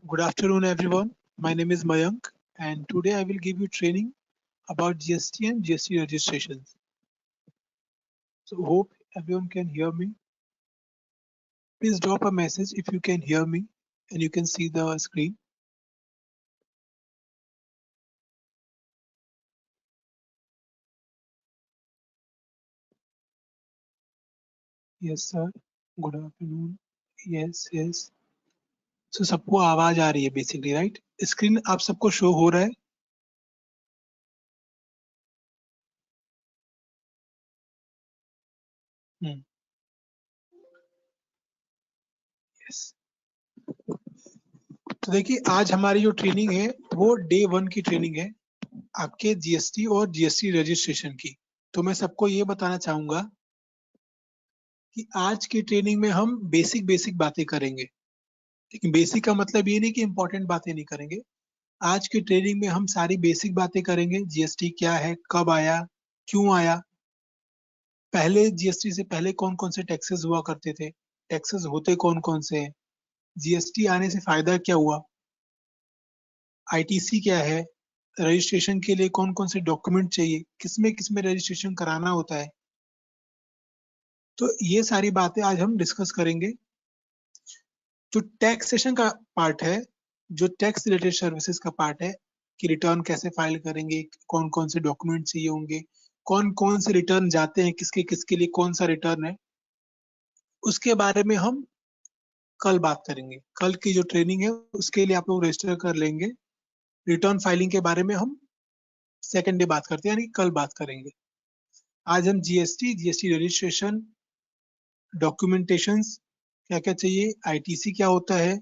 Good afternoon, everyone. My name is Mayank, and today I will give you training about GST and GST registrations. So, hope everyone can hear me. Please drop a message if you can hear me and you can see the screen. Yes, sir. Good afternoon. Yes, yes. So, सबको आवाज आ रही है basically, right? Screen आप सबको show हो रहा है? Yes. तो देखिए, आज हमारी जो ट्रेनिंग है वो डे 1 की ट्रेनिंग है आपके जीएसटी और जीएसटी रजिस्ट्रेशन की। तो मैं सबको ये बताना चाहूंगा कि आज की ट्रेनिंग में हम बेसिक बेसिक बातें करेंगे। लेकिन बेसिक का मतलब ये नहीं कि इंपॉर्टेंट बातें नहीं करेंगे। आज की ट्रेनिंग में हम सारी बेसिक बातें करेंगे। जीएसटी क्या है, कब आया, क्यों आया, पहले जीएसटी से पहले कौन कौन से टैक्सेस हुआ करते थे, टैक्सेस होते कौन कौन से हैं, जीएसटी आने से फायदा क्या हुआ, आईटीसी क्या है, रजिस्ट्रेशन के लिए कौन कौन से डॉक्यूमेंट चाहिए, किसमें रजिस्ट्रेशन कराना होता है। तो ये सारी बातें आज हम डिस्कस करेंगे। जो टैक्सेशन का पार्ट है, जो टैक्स रिलेटेड सर्विसेज का पार्ट है कि रिटर्न कैसे फाइल करेंगे, कौन कौन से डॉक्यूमेंट चाहिए होंगे, कौन कौन से रिटर्न जाते हैं, किसके किसके लिए कौन सा रिटर्न है, उसके बारे में हम कल बात करेंगे। कल की जो ट्रेनिंग है उसके लिए आप लोग रजिस्टर कर लेंगे। रिटर्न फाइलिंग के बारे में हम सेकेंड डे बात करते हैं, यानी कल बात करेंगे। आज हम जीएसटी, जीएसटी रजिस्ट्रेशन, डॉक्यूमेंटेशंस क्या क्या चाहिए, आईटीसी क्या होता है,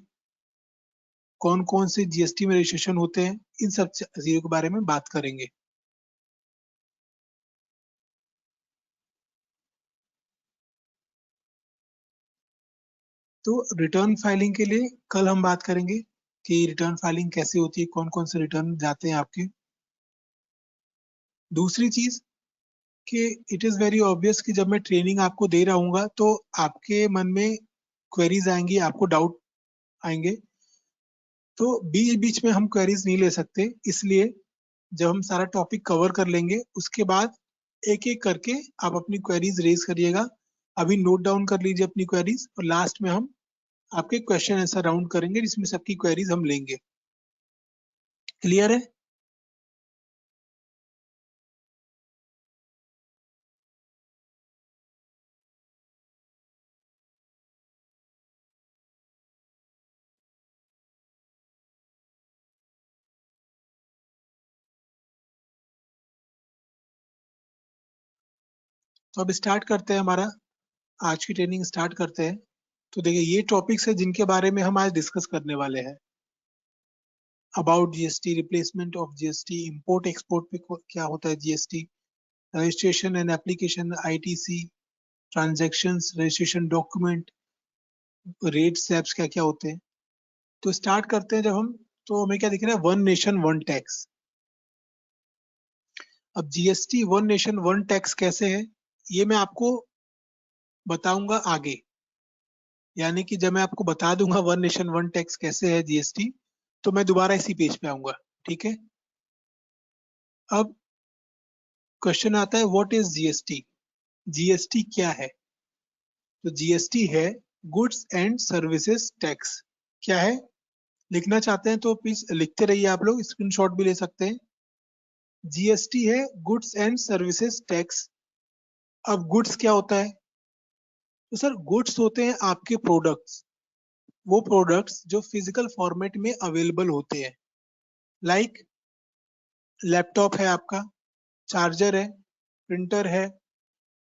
कौन कौन से जीएसटी में रजिस्ट्रेशन होते हैं, इन सब चीजों के बारे में बात करेंगे। तो रिटर्न फाइलिंग के लिए कल हम बात करेंगे कि रिटर्न फाइलिंग कैसे होती है, कौन कौन से रिटर्न जाते हैं आपके। दूसरी चीज कि इट इज वेरी ऑब्वियस कि जब मैं ट्रेनिंग आपको दे रहा हूँ तो आपके मन में क्वेरीज आएंगी, आपको डाउट आएंगे। तो बीच बीच में हम क्वेरीज नहीं ले सकते, इसलिए जब हम सारा टॉपिक कवर कर लेंगे उसके बाद एक एक करके आप अपनी क्वेरीज रेज करिएगा। अभी नोट डाउन कर लीजिए अपनी क्वेरीज, और लास्ट में हम आपके क्वेश्चन आंसर राउंड करेंगे जिसमें सबकी क्वेरीज हम लेंगे। क्लियर है? तो अब स्टार्ट करते हैं, हमारा आज की ट्रेनिंग स्टार्ट करते हैं। तो देखिए, ये टॉपिक्स है जिनके बारे में हम आज डिस्कस करने वाले हैं। About GST, replacement of GST, import export पे क्या होता है GST, registration and application, ITC, transactions, registration document, rate slabs क्या क्या होते हैं। तो स्टार्ट करते हैं। जब हम, तो हमें क्या दिख रहा है, वन नेशन वन टैक्स। अब GST one nation one tax कैसे है ये मैं आपको बताऊंगा आगे। यानी कि जब मैं आपको बता दूंगा वन नेशन वन टैक्स कैसे है जीएसटी, तो मैं दोबारा इसी पेज पे आऊंगा। ठीक है? अब क्वेश्चन आता है, व्हाट इज जीएसटी? जीएसटी क्या है? तो जीएसटी है गुड्स एंड सर्विसेज टैक्स। क्या है? लिखना चाहते हैं तो प्लीज लिखते रहिए, आप लोग स्क्रीनशॉट भी ले सकते हैं। जीएसटी है गुड्स एंड सर्विसेज टैक्स। अब गुड्स क्या होता है? तो सर, गुड्स होते हैं आपके प्रोडक्ट्स, वो प्रोडक्ट्स जो फिजिकल फॉर्मेट में अवेलेबल होते हैं। लाइक लैपटॉप है आपका, चार्जर है, प्रिंटर है,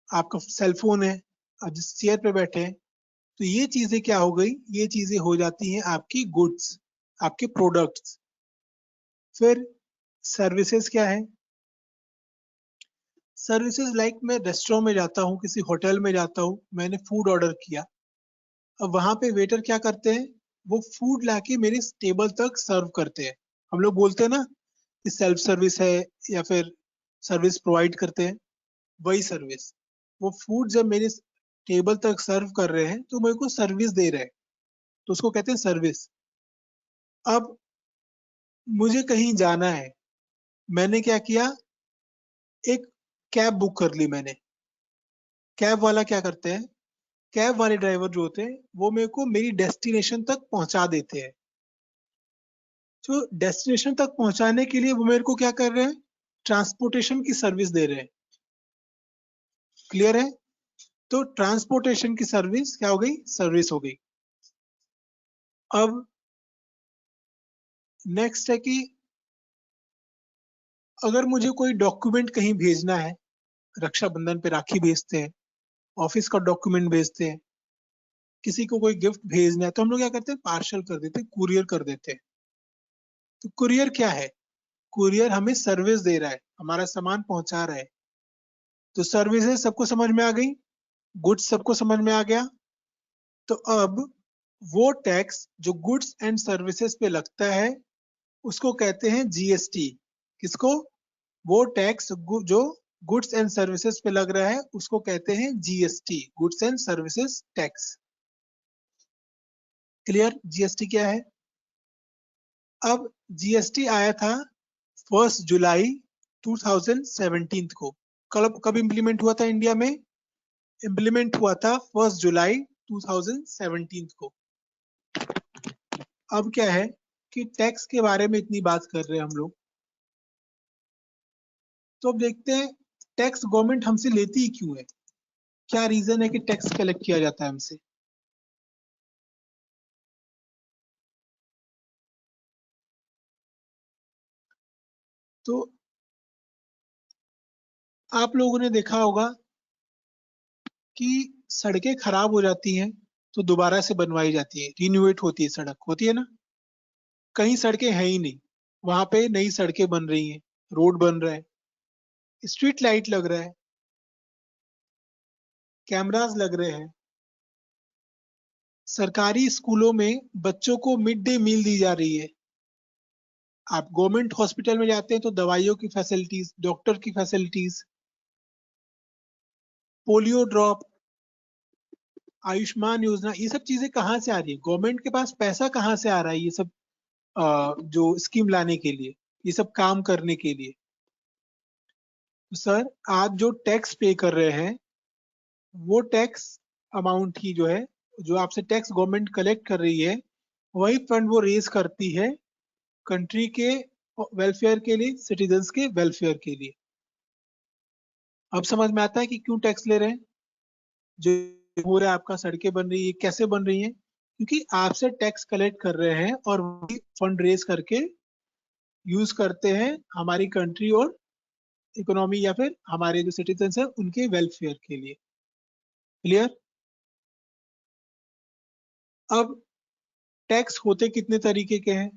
आपका सेलफोन है, आप जिस चेयर पे बैठे हैं। तो ये चीजें क्या हो गई, ये चीजें हो जाती हैं आपकी गुड्स, आपके प्रोडक्ट्स। फिर सर्विसेज क्या है? सर्विसेज लाइक मैं रेस्टोरेंट में जाता हूँ, किसी होटल में जाता हूँ, मैंने फूड ऑर्डर किया। अब वहां पे वेटर क्या करते हैं, वो फूड लाके मेरे टेबल तक सर्व करते हैं। हम लोग बोलते हैं ना कि सेल्फ सर्विस है या फिर सर्विस प्रोवाइड करते हैं, वही सर्विस। वो फूड जब मेरे टेबल तक सर्व कर रहे हैं तो मेरे को सर्विस दे रहे हैं, तो उसको कहते हैं सर्विस। अब मुझे कहीं जाना है, मैंने क्या किया, एक कैब बुक कर ली मैंने। कैब वाला क्या करते हैं, कैब वाले ड्राइवर जो होते हैं वो मेरे को मेरी डेस्टिनेशन तक पहुंचा देते हैं। तो डेस्टिनेशन तक पहुंचाने के लिए वो मेरे को क्या कर रहे हैं, ट्रांसपोर्टेशन की सर्विस दे रहे हैं। क्लियर है? तो ट्रांसपोर्टेशन की सर्विस क्या हो गई, सर्विस हो गई। अब नेक्स्ट है कि अगर मुझे कोई डॉक्यूमेंट कहीं भेजना है, रक्षाबंधन पे राखी भेजते हैं, ऑफिस का डॉक्यूमेंट भेजते हैं, किसी को कोई गिफ्ट भेजना है, तो हम लोग क्या करते हैं, पार्सल कर देते हैं, कुरियर कर देते हैं। तो कुरियर क्या है, कुरियर हमें सर्विस दे रहा है, हमारा सामान पहुंचा रहा है। तो सर्विसेज सबको समझ में आ गई, गुड्स सबको समझ में आ गया। तो अब वो टैक्स जो गुड्स एंड सर्विसेज पे लगता है उसको कहते हैं जीएसटी। किसको? वो टैक्स जो गुड्स एंड सर्विसेज पे लग रहा है उसको कहते हैं GST, goods and services tax. Clear? GST क्या है? अब जीएसटी आया था 1 जुलाई 2017 को। कब इम्प्लीमेंट हुआ था इंडिया में? इम्प्लीमेंट हुआ था 1 जुलाई 2017 को। अब क्या है कि टैक्स के बारे में इतनी बात कर रहे हैं हम लोग, तो अब देखते हैं टैक्स गवर्नमेंट हमसे लेती ही क्यों है, क्या रीजन है कि टैक्स कलेक्ट किया जाता है हमसे। तो आप लोगों ने देखा होगा कि सड़कें खराब हो जाती हैं तो दोबारा से बनवाई जाती है, रिनोवेट होती है, सड़क होती है ना। कहीं सड़कें हैं ही नहीं, वहां पे नई सड़कें बन रही हैं, रोड बन रहा है, स्ट्रीट लाइट लग रहा है, कैमरास लग रहे हैं, सरकारी स्कूलों में बच्चों को मिड डे मील दी जा रही है। आप गवर्नमेंट हॉस्पिटल में जाते हैं तो दवाइयों की फैसिलिटीज, डॉक्टर की फैसिलिटीज, पोलियो ड्रॉप, आयुष्मान योजना, ये सब चीजें कहाँ से आ रही है, गवर्नमेंट के पास पैसा कहाँ से आ रहा है ये सब जो स्कीम लाने के लिए, ये सब काम करने के लिए। तो सर आप जो टैक्स पे कर रहे हैं वो टैक्स अमाउंट ही जो है, जो आपसे टैक्स गवर्नमेंट कलेक्ट कर रही है, वही फंड वो रेज करती है कंट्री के वेलफेयर के लिए, सिटीजन्स के वेलफेयर के लिए। अब समझ में आता है कि क्यों टैक्स ले रहे हैं। जो हो रहा है, आपका सड़कें बन रही है, कैसे बन रही हैं, क्योंकि आपसे टैक्स कलेक्ट कर रहे हैं और वही फंड रेज करके यूज करते हैं हमारी कंट्री और इकोनॉमी या फिर हमारे जो सिटीजन्स हैं उनके वेलफेयर के लिए। क्लियर? अब टैक्स होते कितने तरीके के हैं?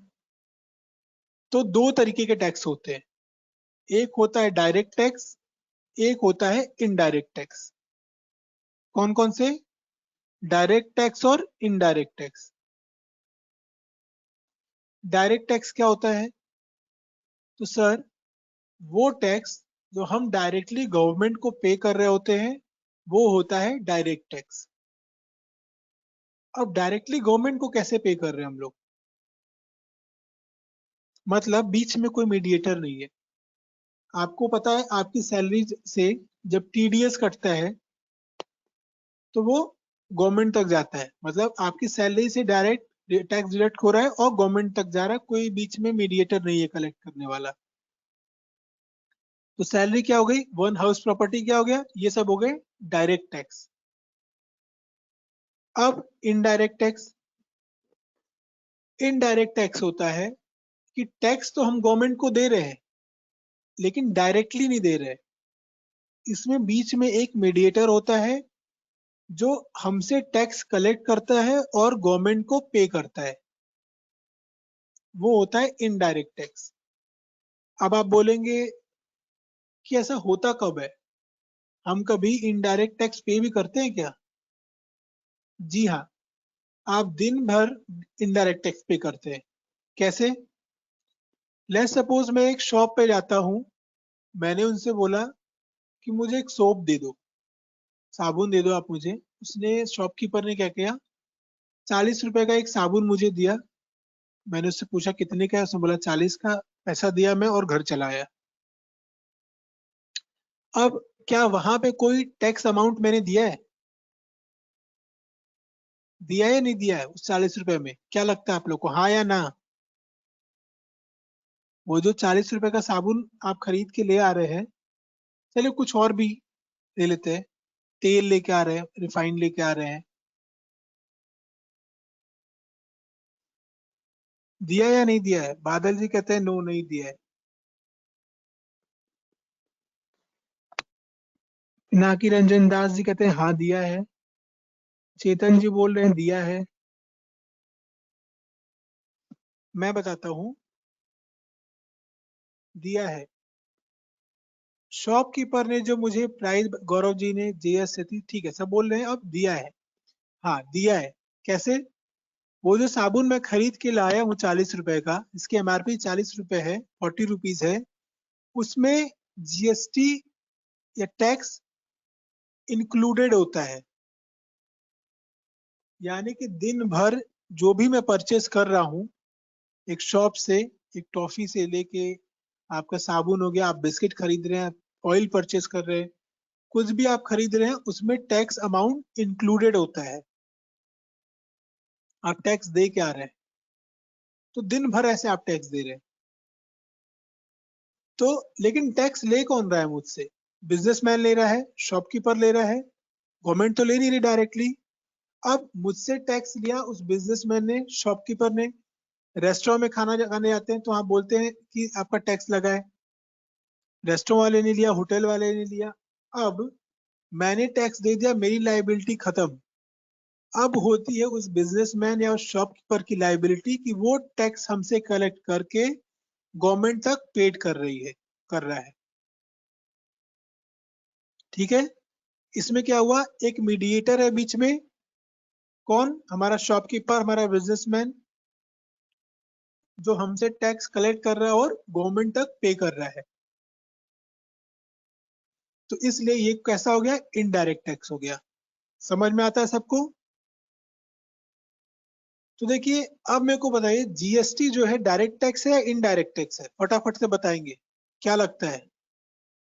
तो दो तरीके के टैक्स होते हैं, एक होता है डायरेक्ट टैक्स, एक होता है इनडायरेक्ट टैक्स। कौन कौन से? डायरेक्ट टैक्स और इनडायरेक्ट टैक्स। डायरेक्ट टैक्स क्या होता है? तो सर वो टैक्स जो हम डायरेक्टली गवर्नमेंट को पे कर रहे होते हैं वो होता है डायरेक्ट टैक्स। अब डायरेक्टली गवर्नमेंट को कैसे पे कर रहे हैं हम लोग, मतलब बीच में कोई मीडिएटर नहीं है। आपको पता है आपकी सैलरी से जब टीडीएस कटता है तो वो गवर्नमेंट तक जाता है, मतलब आपकी सैलरी से डायरेक्ट टैक्स डिडक्ट हो रहा है और गवर्नमेंट तक जा रहा है, कोई बीच में मीडिएटर नहीं है कलेक्ट करने वाला। तो सैलरी क्या हो गई, वन हाउस प्रॉपर्टी क्या हो गया, ये सब हो गए डायरेक्ट टैक्स। अब इनडायरेक्ट टैक्स, इनडायरेक्ट टैक्स होता है कि टैक्स तो हम गवर्नमेंट को दे रहे हैं लेकिन डायरेक्टली नहीं दे रहे। इसमें बीच में एक मीडिएटर होता है जो हमसे टैक्स कलेक्ट करता है और गवर्नमेंट को पे करता है, वो होता है इनडायरेक्ट टैक्स। अब आप बोलेंगे कि ऐसा होता कब है, हम कभी इनडायरेक्ट टैक्स पे भी करते हैं क्या? जी हाँ, आप दिन भर इनडायरेक्ट टैक्स पे करते हैं। कैसे? लेट्स सपोज मैं एक शॉप पे जाता हूँ, मैंने उनसे बोला कि मुझे एक सोप दे दो, साबुन दे दो आप मुझे। उसने, शॉपकीपर ने क्या किया, 40 रुपए का एक साबुन मुझे दिया, मैंने उससे पूछा कितने का है, उसने बोला 40 का। पैसा दिया मैं और घर चला आया। अब क्या वहां पे कोई टैक्स अमाउंट मैंने दिया है? दिया या नहीं दिया है उस 40 रुपए में? क्या लगता है आप लोग को, हाँ या ना? वो जो 40 रुपए का साबुन आप खरीद के ले आ रहे हैं, चलिए कुछ और भी ले लेते हैं, तेल लेके आ रहे हैं, रिफाइंड लेके आ रहे हैं, दिया या नहीं दिया है? बादल जी कहते हैं नो, नहीं दिया है। पिनाकी रंजन दास जी कहते हैं हाँ दिया है। चेतन जी बोल रहे हैं दिया है। मैं बताता हूँ, दिया है। शॉपकीपर ने जो मुझे प्राइस, गौरव जी ने, जेएस से थी, ठीक है, सब बोल रहे हैं अब दिया है। हाँ दिया है। कैसे? वो जो साबुन मैं खरीद के लाया हूँ 40 रुपए का, इसकी एमआरपी 40 रुपए है, 40 रुपीज है, उसमें जीएसटी या टैक्स इंक्लूडेड होता है। यानी कि दिन भर जो भी मैं परचेस कर रहा हूँ एक शॉप से, एक टॉफी से लेके, आपका साबुन हो गया, आप बिस्किट खरीद रहे हैं, ऑयल परचेस कर रहे हैं, कुछ भी आप खरीद रहे हैं उसमें टैक्स अमाउंट इंक्लूडेड होता है। आप टैक्स दे के आ रहे हैं, तो दिन भर ऐसे आप टैक्स दे रहे हैं। तो लेकिन टैक्स ले कौन रहा है मुझसे? बिजनेसमैन ले रहा है, शॉपकीपर ले रहा है, गवर्नमेंट तो ले नहीं रही डायरेक्टली। अब मुझसे टैक्स लिया उस बिजनेसमैन ने, शॉपकीपर ने। रेस्टोरेंट में खाना खाने जाते हैं तो आप बोलते हैं कि आपका टैक्स लगा है, रेस्टोरेंट वाले ने लिया, होटल वाले ने लिया। अब मैंने टैक्स दे दिया, मेरी लाइबिलिटी खत्म। अब होती है उस बिजनेसमैन या उस शॉपकीपर की लाइबिलिटी कि वो टैक्स हमसे कलेक्ट करके गवर्नमेंट तक पेड कर रही है, कर रहा है। ठीक है? इसमें क्या हुआ, एक मीडिएटर है बीच में। कौन? हमारा शॉपकीपर, हमारा बिजनेसमैन, जो हमसे टैक्स कलेक्ट कर रहा है और गवर्नमेंट तक पे कर रहा है। तो इसलिए ये कैसा हो गया, इनडायरेक्ट टैक्स हो गया। समझ में आता है सबको? तो देखिए, अब मेरे को बताइए, जीएसटी जो है डायरेक्ट टैक्स है या इनडायरेक्ट टैक्स है? फटाफट से बताएंगे, क्या लगता है?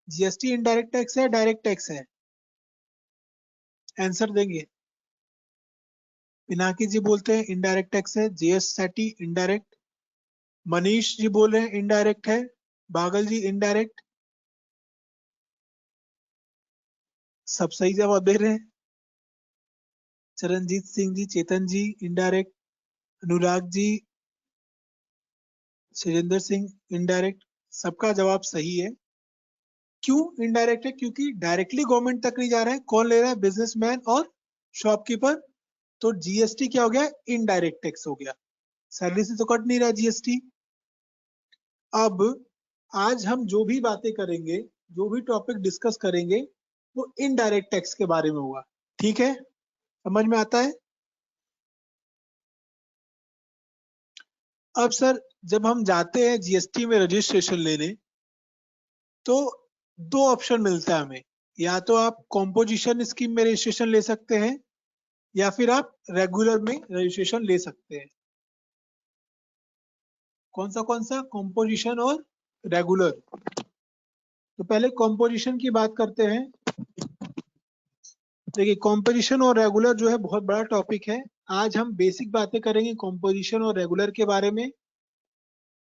जीएसटी इनडायरेक्ट टैक्स है, डायरेक्ट टैक्स है? आंसर देंगे? पिनाकी जी बोलते हैं इनडायरेक्ट टैक्स है, जीएस सेटी इनडायरेक्ट। मनीष जी बोल रहे हैं इनडायरेक्ट है। बागल जी इनडायरेक्ट। सब सही जवाब दे रहे हैं। चरणजीत सिंह जी, चेतन जी इनडायरेक्ट, अनुराग जी, शैलेंद्र सिंह इनडायरेक्ट। सबका जवाब सही है। क्यों इनडायरेक्ट है? क्योंकि डायरेक्टली गवर्नमेंट तक नहीं जा रहा है। कौन ले रहा है? बिजनेसमैन और शॉपकीपर। तो जीएसटी क्या हो गया, इनडायरेक्ट टैक्स हो गया। सैलरी से तो कट नहीं रहा जीएसटी। अब आज हम जो भी बातें करेंगे, जो भी टॉपिक डिस्कस करेंगे, वो इनडायरेक्ट टैक्स के बारे में होगा। ठीक है? समझ में आता है? अब सर, जब हम जाते हैं जीएसटी में रजिस्ट्रेशन लेने, तो दो ऑप्शन मिलता है हमें। या तो आप कॉम्पोजिशन स्कीम में रजिस्ट्रेशन ले सकते हैं, या फिर आप रेगुलर में रजिस्ट्रेशन ले सकते हैं। कौन सा? कॉम्पोजिशन और रेगुलर। तो पहले कॉम्पोजिशन की बात करते हैं। देखिए, कॉम्पोजिशन और रेगुलर जो है बहुत बड़ा टॉपिक है। आज हम बेसिक बातें करेंगे कॉम्पोजिशन और रेगुलर के बारे में।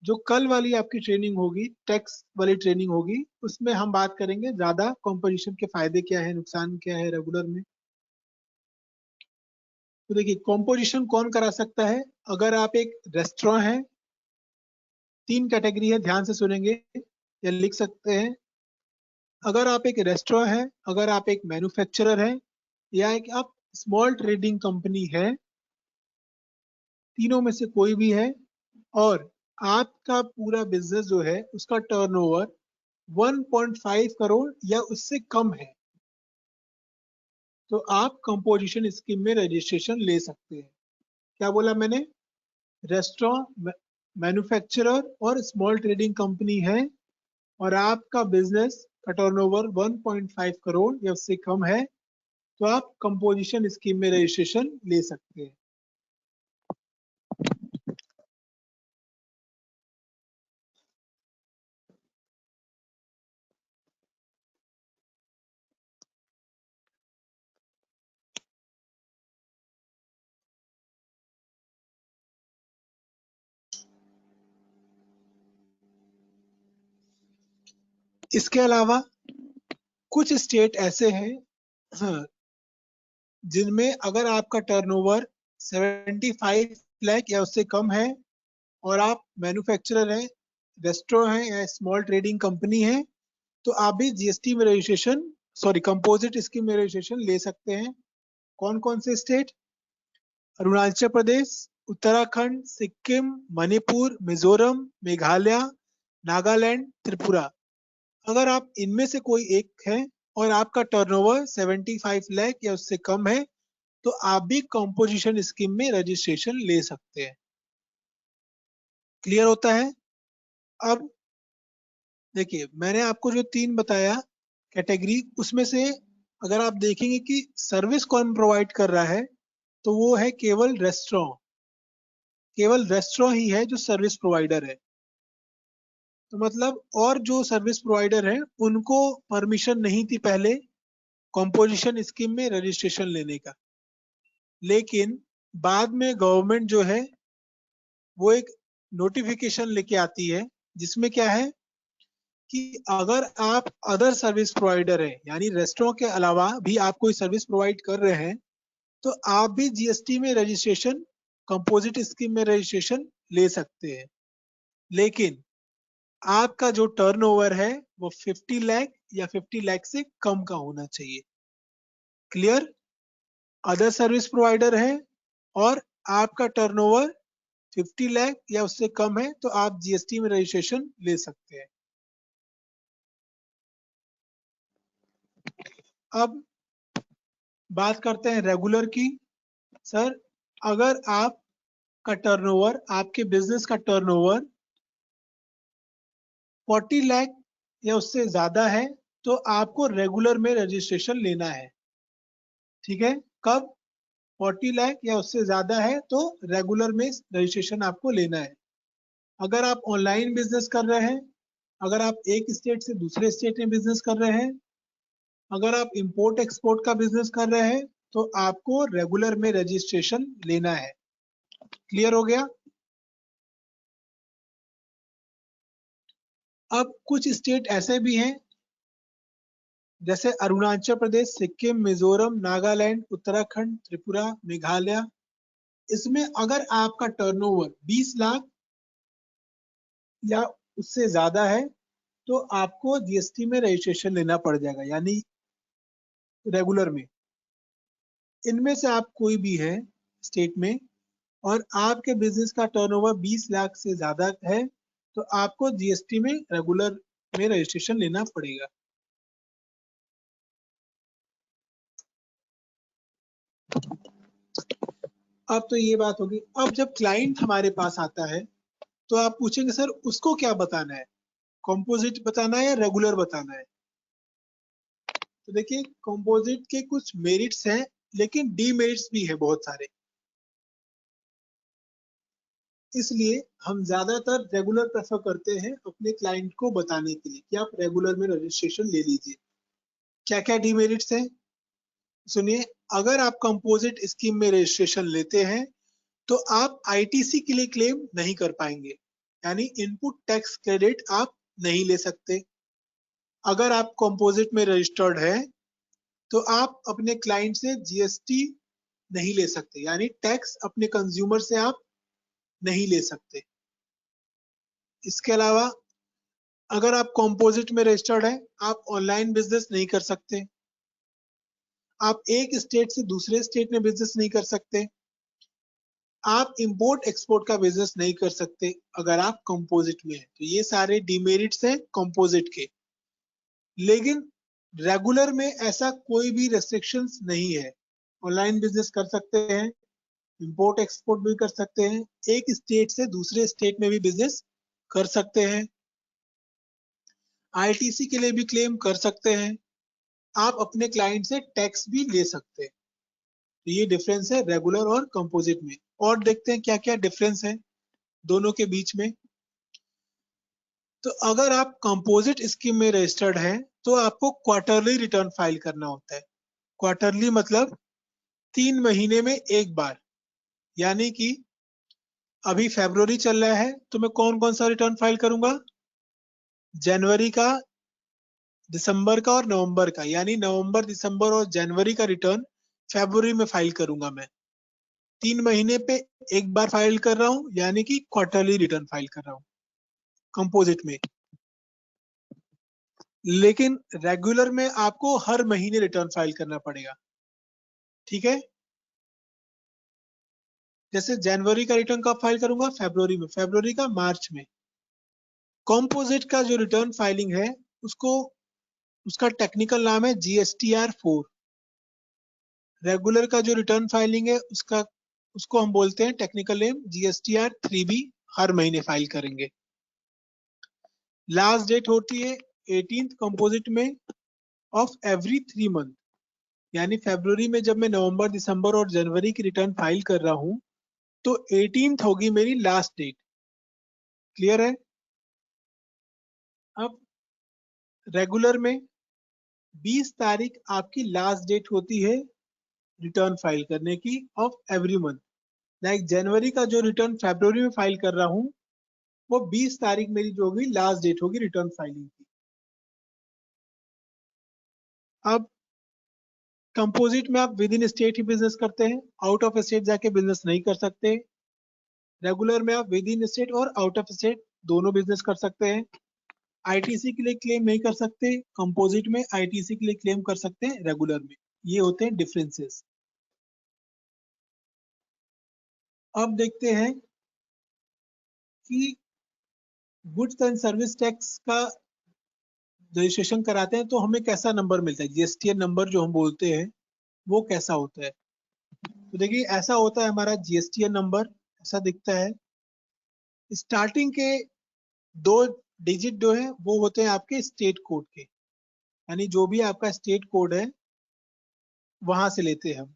जो कल वाली आपकी ट्रेनिंग होगी, टैक्स वाली ट्रेनिंग होगी, उसमें हम बात करेंगे ज्यादा कॉम्पोजिशन के फायदे क्या है, नुकसान क्या है रेगुलर में। तो देखिए, कॉम्पोजिशन कौन करा सकता है? अगर आप एक रेस्टोरेंट है, तीन कैटेगरी है, ध्यान से सुनेंगे या लिख सकते हैं। अगर आप एक रेस्टोरेंट है, अगर आप एक मैन्युफैक्चरर है, या एक आप स्मॉल ट्रेडिंग कंपनी है, तीनों में से कोई भी है, और आपका पूरा बिजनेस जो है उसका टर्नओवर 1.5 करोड़ या उससे कम है, तो आप कंपोजिशन स्कीम में रजिस्ट्रेशन ले सकते हैं। क्या बोला मैंने? रेस्टोरेंट, मैन्युफैक्चरर और स्मॉल ट्रेडिंग कंपनी है, और आपका बिजनेस का टर्नओवर 1.5 करोड़ या उससे कम है, तो आप कंपोजिशन स्कीम में रजिस्ट्रेशन ले सकते हैं। इसके अलावा कुछ स्टेट ऐसे हैं जिनमें अगर आपका टर्नओवर 75 लाख या उससे कम है और आप मैन्युफैक्चरर हैं, रेस्टोरेंट हैं या स्मॉल ट्रेडिंग कंपनी है, तो आप भी जीएसटी में रजिस्ट्रेशन, सॉरी कंपोजिट स्कीम में रजिस्ट्रेशन ले सकते हैं। कौन कौन से स्टेट? अरुणाचल प्रदेश, उत्तराखंड, सिक्किम, मणिपुर, मिजोरम, मेघालय, नागालैंड, त्रिपुरा। अगर आप इनमें से कोई एक है और आपका टर्नओवर 75 लाख या उससे कम है, तो आप भी कंपोजिशन स्कीम में रजिस्ट्रेशन ले सकते हैं। क्लियर होता है? अब देखिए, मैंने आपको जो 3 बताया कैटेगरी, उसमें से अगर आप देखेंगे कि सर्विस कौन प्रोवाइड कर रहा है, तो वो है केवल रेस्टोरेंट। केवल रेस्टोरेंट ही है जो सर्विस प्रोवाइडर है। तो मतलब और जो सर्विस प्रोवाइडर है उनको परमिशन नहीं थी पहले कंपोजिशन स्कीम में रजिस्ट्रेशन लेने का। लेकिन बाद में गवर्नमेंट जो है वो एक नोटिफिकेशन लेके आती है, जिसमें क्या है कि अगर आप अदर सर्विस प्रोवाइडर हैं, यानी रेस्टोरेंट के अलावा भी आप कोई सर्विस प्रोवाइड कर रहे हैं, तो आप भी जीएसटी में रजिस्ट्रेशन, कंपोजिट स्कीम में रजिस्ट्रेशन ले सकते हैं। लेकिन आपका जो टर्नओवर है वो 50 लाख या 50 लाख से कम का होना चाहिए। क्लियर? अदर सर्विस प्रोवाइडर है और आपका टर्नओवर 50 लाख या उससे कम है, तो आप जीएसटी में रजिस्ट्रेशन ले सकते हैं। अब बात करते हैं रेगुलर की। सर, अगर आपका टर्नओवर, आपके बिजनेस का टर्नओवर 40 लाख या उससे ज्यादा है, तो आपको रेगुलर में रजिस्ट्रेशन लेना है। ठीक है? कब? 40 लाख या उससे ज्यादा है तो रेगुलर में रजिस्ट्रेशन आपको लेना है। अगर आप ऑनलाइन बिजनेस कर रहे हैं, अगर आप एक स्टेट से दूसरे स्टेट में बिजनेस कर रहे हैं, अगर आप इंपोर्ट एक्सपोर्ट का बिजनेस कर रहे हैं, तो आपको रेगुलर में रजिस्ट्रेशन लेना है। क्लियर हो गया? अब कुछ स्टेट ऐसे भी हैं जैसे अरुणाचल प्रदेश, सिक्किम, मिजोरम, नागालैंड, उत्तराखंड, त्रिपुरा, मेघालय। इसमें अगर आपका टर्नओवर 20 लाख या उससे ज्यादा है, तो आपको जीएसटी में रजिस्ट्रेशन लेना पड़ जाएगा, यानी रेगुलर में। इनमें से आप कोई भी है स्टेट में और आपके बिजनेस का टर्नओवर 20 लाख से ज्यादा है, तो आपको जीएसटी में रेगुलर में रजिस्ट्रेशन लेना पड़ेगा। अब तो ये बात होगी। अब जब क्लाइंट हमारे पास आता है, तो आप पूछेंगे सर उसको क्या बताना है, कंपोजिट बताना है या रेगुलर बताना है? तो देखिए, कंपोजिट के कुछ मेरिट्स हैं, लेकिन डीमेरिट्स भी है बहुत सारे। इसलिए हम ज्यादातर रेगुलर प्रेफर करते हैं अपने क्लाइंट को बताने के लिए कि आप रेगुलर में रजिस्ट्रेशन ले लीजिए। क्या क्या डीमेरिट्स हैं सुनिए। अगर आप कंपोजिट स्कीम में रजिस्ट्रेशन लेते हैं, तो आप आईटीसी के लिए क्लेम नहीं कर पाएंगे, यानी इनपुट टैक्स क्रेडिट आप नहीं ले सकते। अगर आप कंपोजिट में रजिस्टर्ड है, तो आप अपने क्लाइंट से जीएसटी नहीं ले सकते, यानी टैक्स अपने कंज्यूमर से आप नहीं ले सकते। इसके अलावा अगर आप कंपोजिट में रजिस्टर्ड है, आप ऑनलाइन बिजनेस नहीं कर सकते, आप एक स्टेट से दूसरे स्टेट में बिजनेस नहीं कर सकते, आप इंपोर्ट एक्सपोर्ट का बिजनेस नहीं कर सकते अगर आप कंपोजिट में है। तो ये सारे डिमेरिट्स हैं कंपोजिट के। लेकिन रेगुलर में ऐसा कोई भी रेस्ट्रिक्शंस नहीं है। ऑनलाइन बिजनेस कर सकते हैं, इंपोर्ट एक्सपोर्ट भी कर सकते हैं, एक स्टेट से दूसरे स्टेट में भी बिजनेस कर सकते हैं, आईटीसी के लिए भी क्लेम कर सकते हैं, आप अपने क्लाइंट से टैक्स भी ले सकते हैं। तो ये डिफरेंस है रेगुलर और कंपोजिट में। और देखते हैं क्या क्या डिफरेंस है दोनों के बीच में। तो अगर आप कंपोजिट स्कीम में रजिस्टर्ड हैं, तो आपको क्वार्टरली रिटर्न फाइल करना होता है। क्वार्टरली मतलब 3 महीने में एक बार। यानी कि अभी फरवरी चल रहा है, तो मैं कौन कौन सा रिटर्न फाइल करूंगा? जनवरी का दिसंबर का और नवंबर का, यानी नवंबर, दिसंबर और जनवरी का रिटर्न फरवरी में फाइल करूंगा मैं। 3 महीने पे एक बार फाइल कर रहा हूँ, यानी कि क्वार्टरली रिटर्न फाइल कर रहा हूँ कंपोजिट में। लेकिन रेगुलर में आपको हर महीने रिटर्न फाइल करना पड़ेगा, ठीक है। जैसे जनवरी का रिटर्न कब फाइल करूंगा? फरवरी में, फरवरी का मार्च में। कंपोजिट का जो रिटर्न फाइलिंग है, उसको, उसका टेक्निकल नाम है GSTR 4। रेगुलर का जो रिटर्न फाइलिंग है उसका, उसको हम बोलते हैं टेक्निकल नेम GSTR 3B। हर महीने फाइल करेंगे। लास्ट डेट होती है 18th कंपोजिट में ऑफ एवरी 3 मंथ। यानी फरवरी में जब मैं नवंबर, दिसंबर और जनवरी की रिटर्न फाइल कर रहा हूं, तो 18th होगी मेरी लास्ट डेट। क्लियर है? अब रेगुलर में 20 तारीख आपकी लास्ट डेट होती है रिटर्न फाइल करने की ऑफ एवरी मंथ। लाइक जनवरी का जो रिटर्न फरवरी में फाइल कर रहा हूँ, वो 20 तारीख मेरी जो होगी लास्ट डेट होगी रिटर्न फाइलिंग की। अब कंपोजिट में आप with in state he business करते हैं, आउट ऑफ स्टेट जाके बिजनेस नहीं कर सकते। रेगुलर में आप विद इन स्टेट और आउट ऑफ स्टेट दोनों बिजनेस कर सकते हैं। आईटीसी के लिए क्लेम नहीं कर सकते कंपोजिट में, आईटीसी के लिए क्लेम कर सकते हैं रेगुलर में। ये होते हैं डिफरेंसेस। अब देखते हैं कि गुड्स एंड सर्विस टैक्स का रजिस्ट्रेशन कराते हैं तो हमें कैसा नंबर मिलता है, जीएसटीएन नंबर जो हम बोलते हैं वो कैसा होता है। तो देखिए ऐसा होता है हमारा जीएसटीएन नंबर, ऐसा दिखता है। स्टार्टिंग के 2 डिजिट जो है वो होते हैं आपके स्टेट कोड के, यानी जो भी आपका स्टेट कोड है वहां से लेते हैं हम,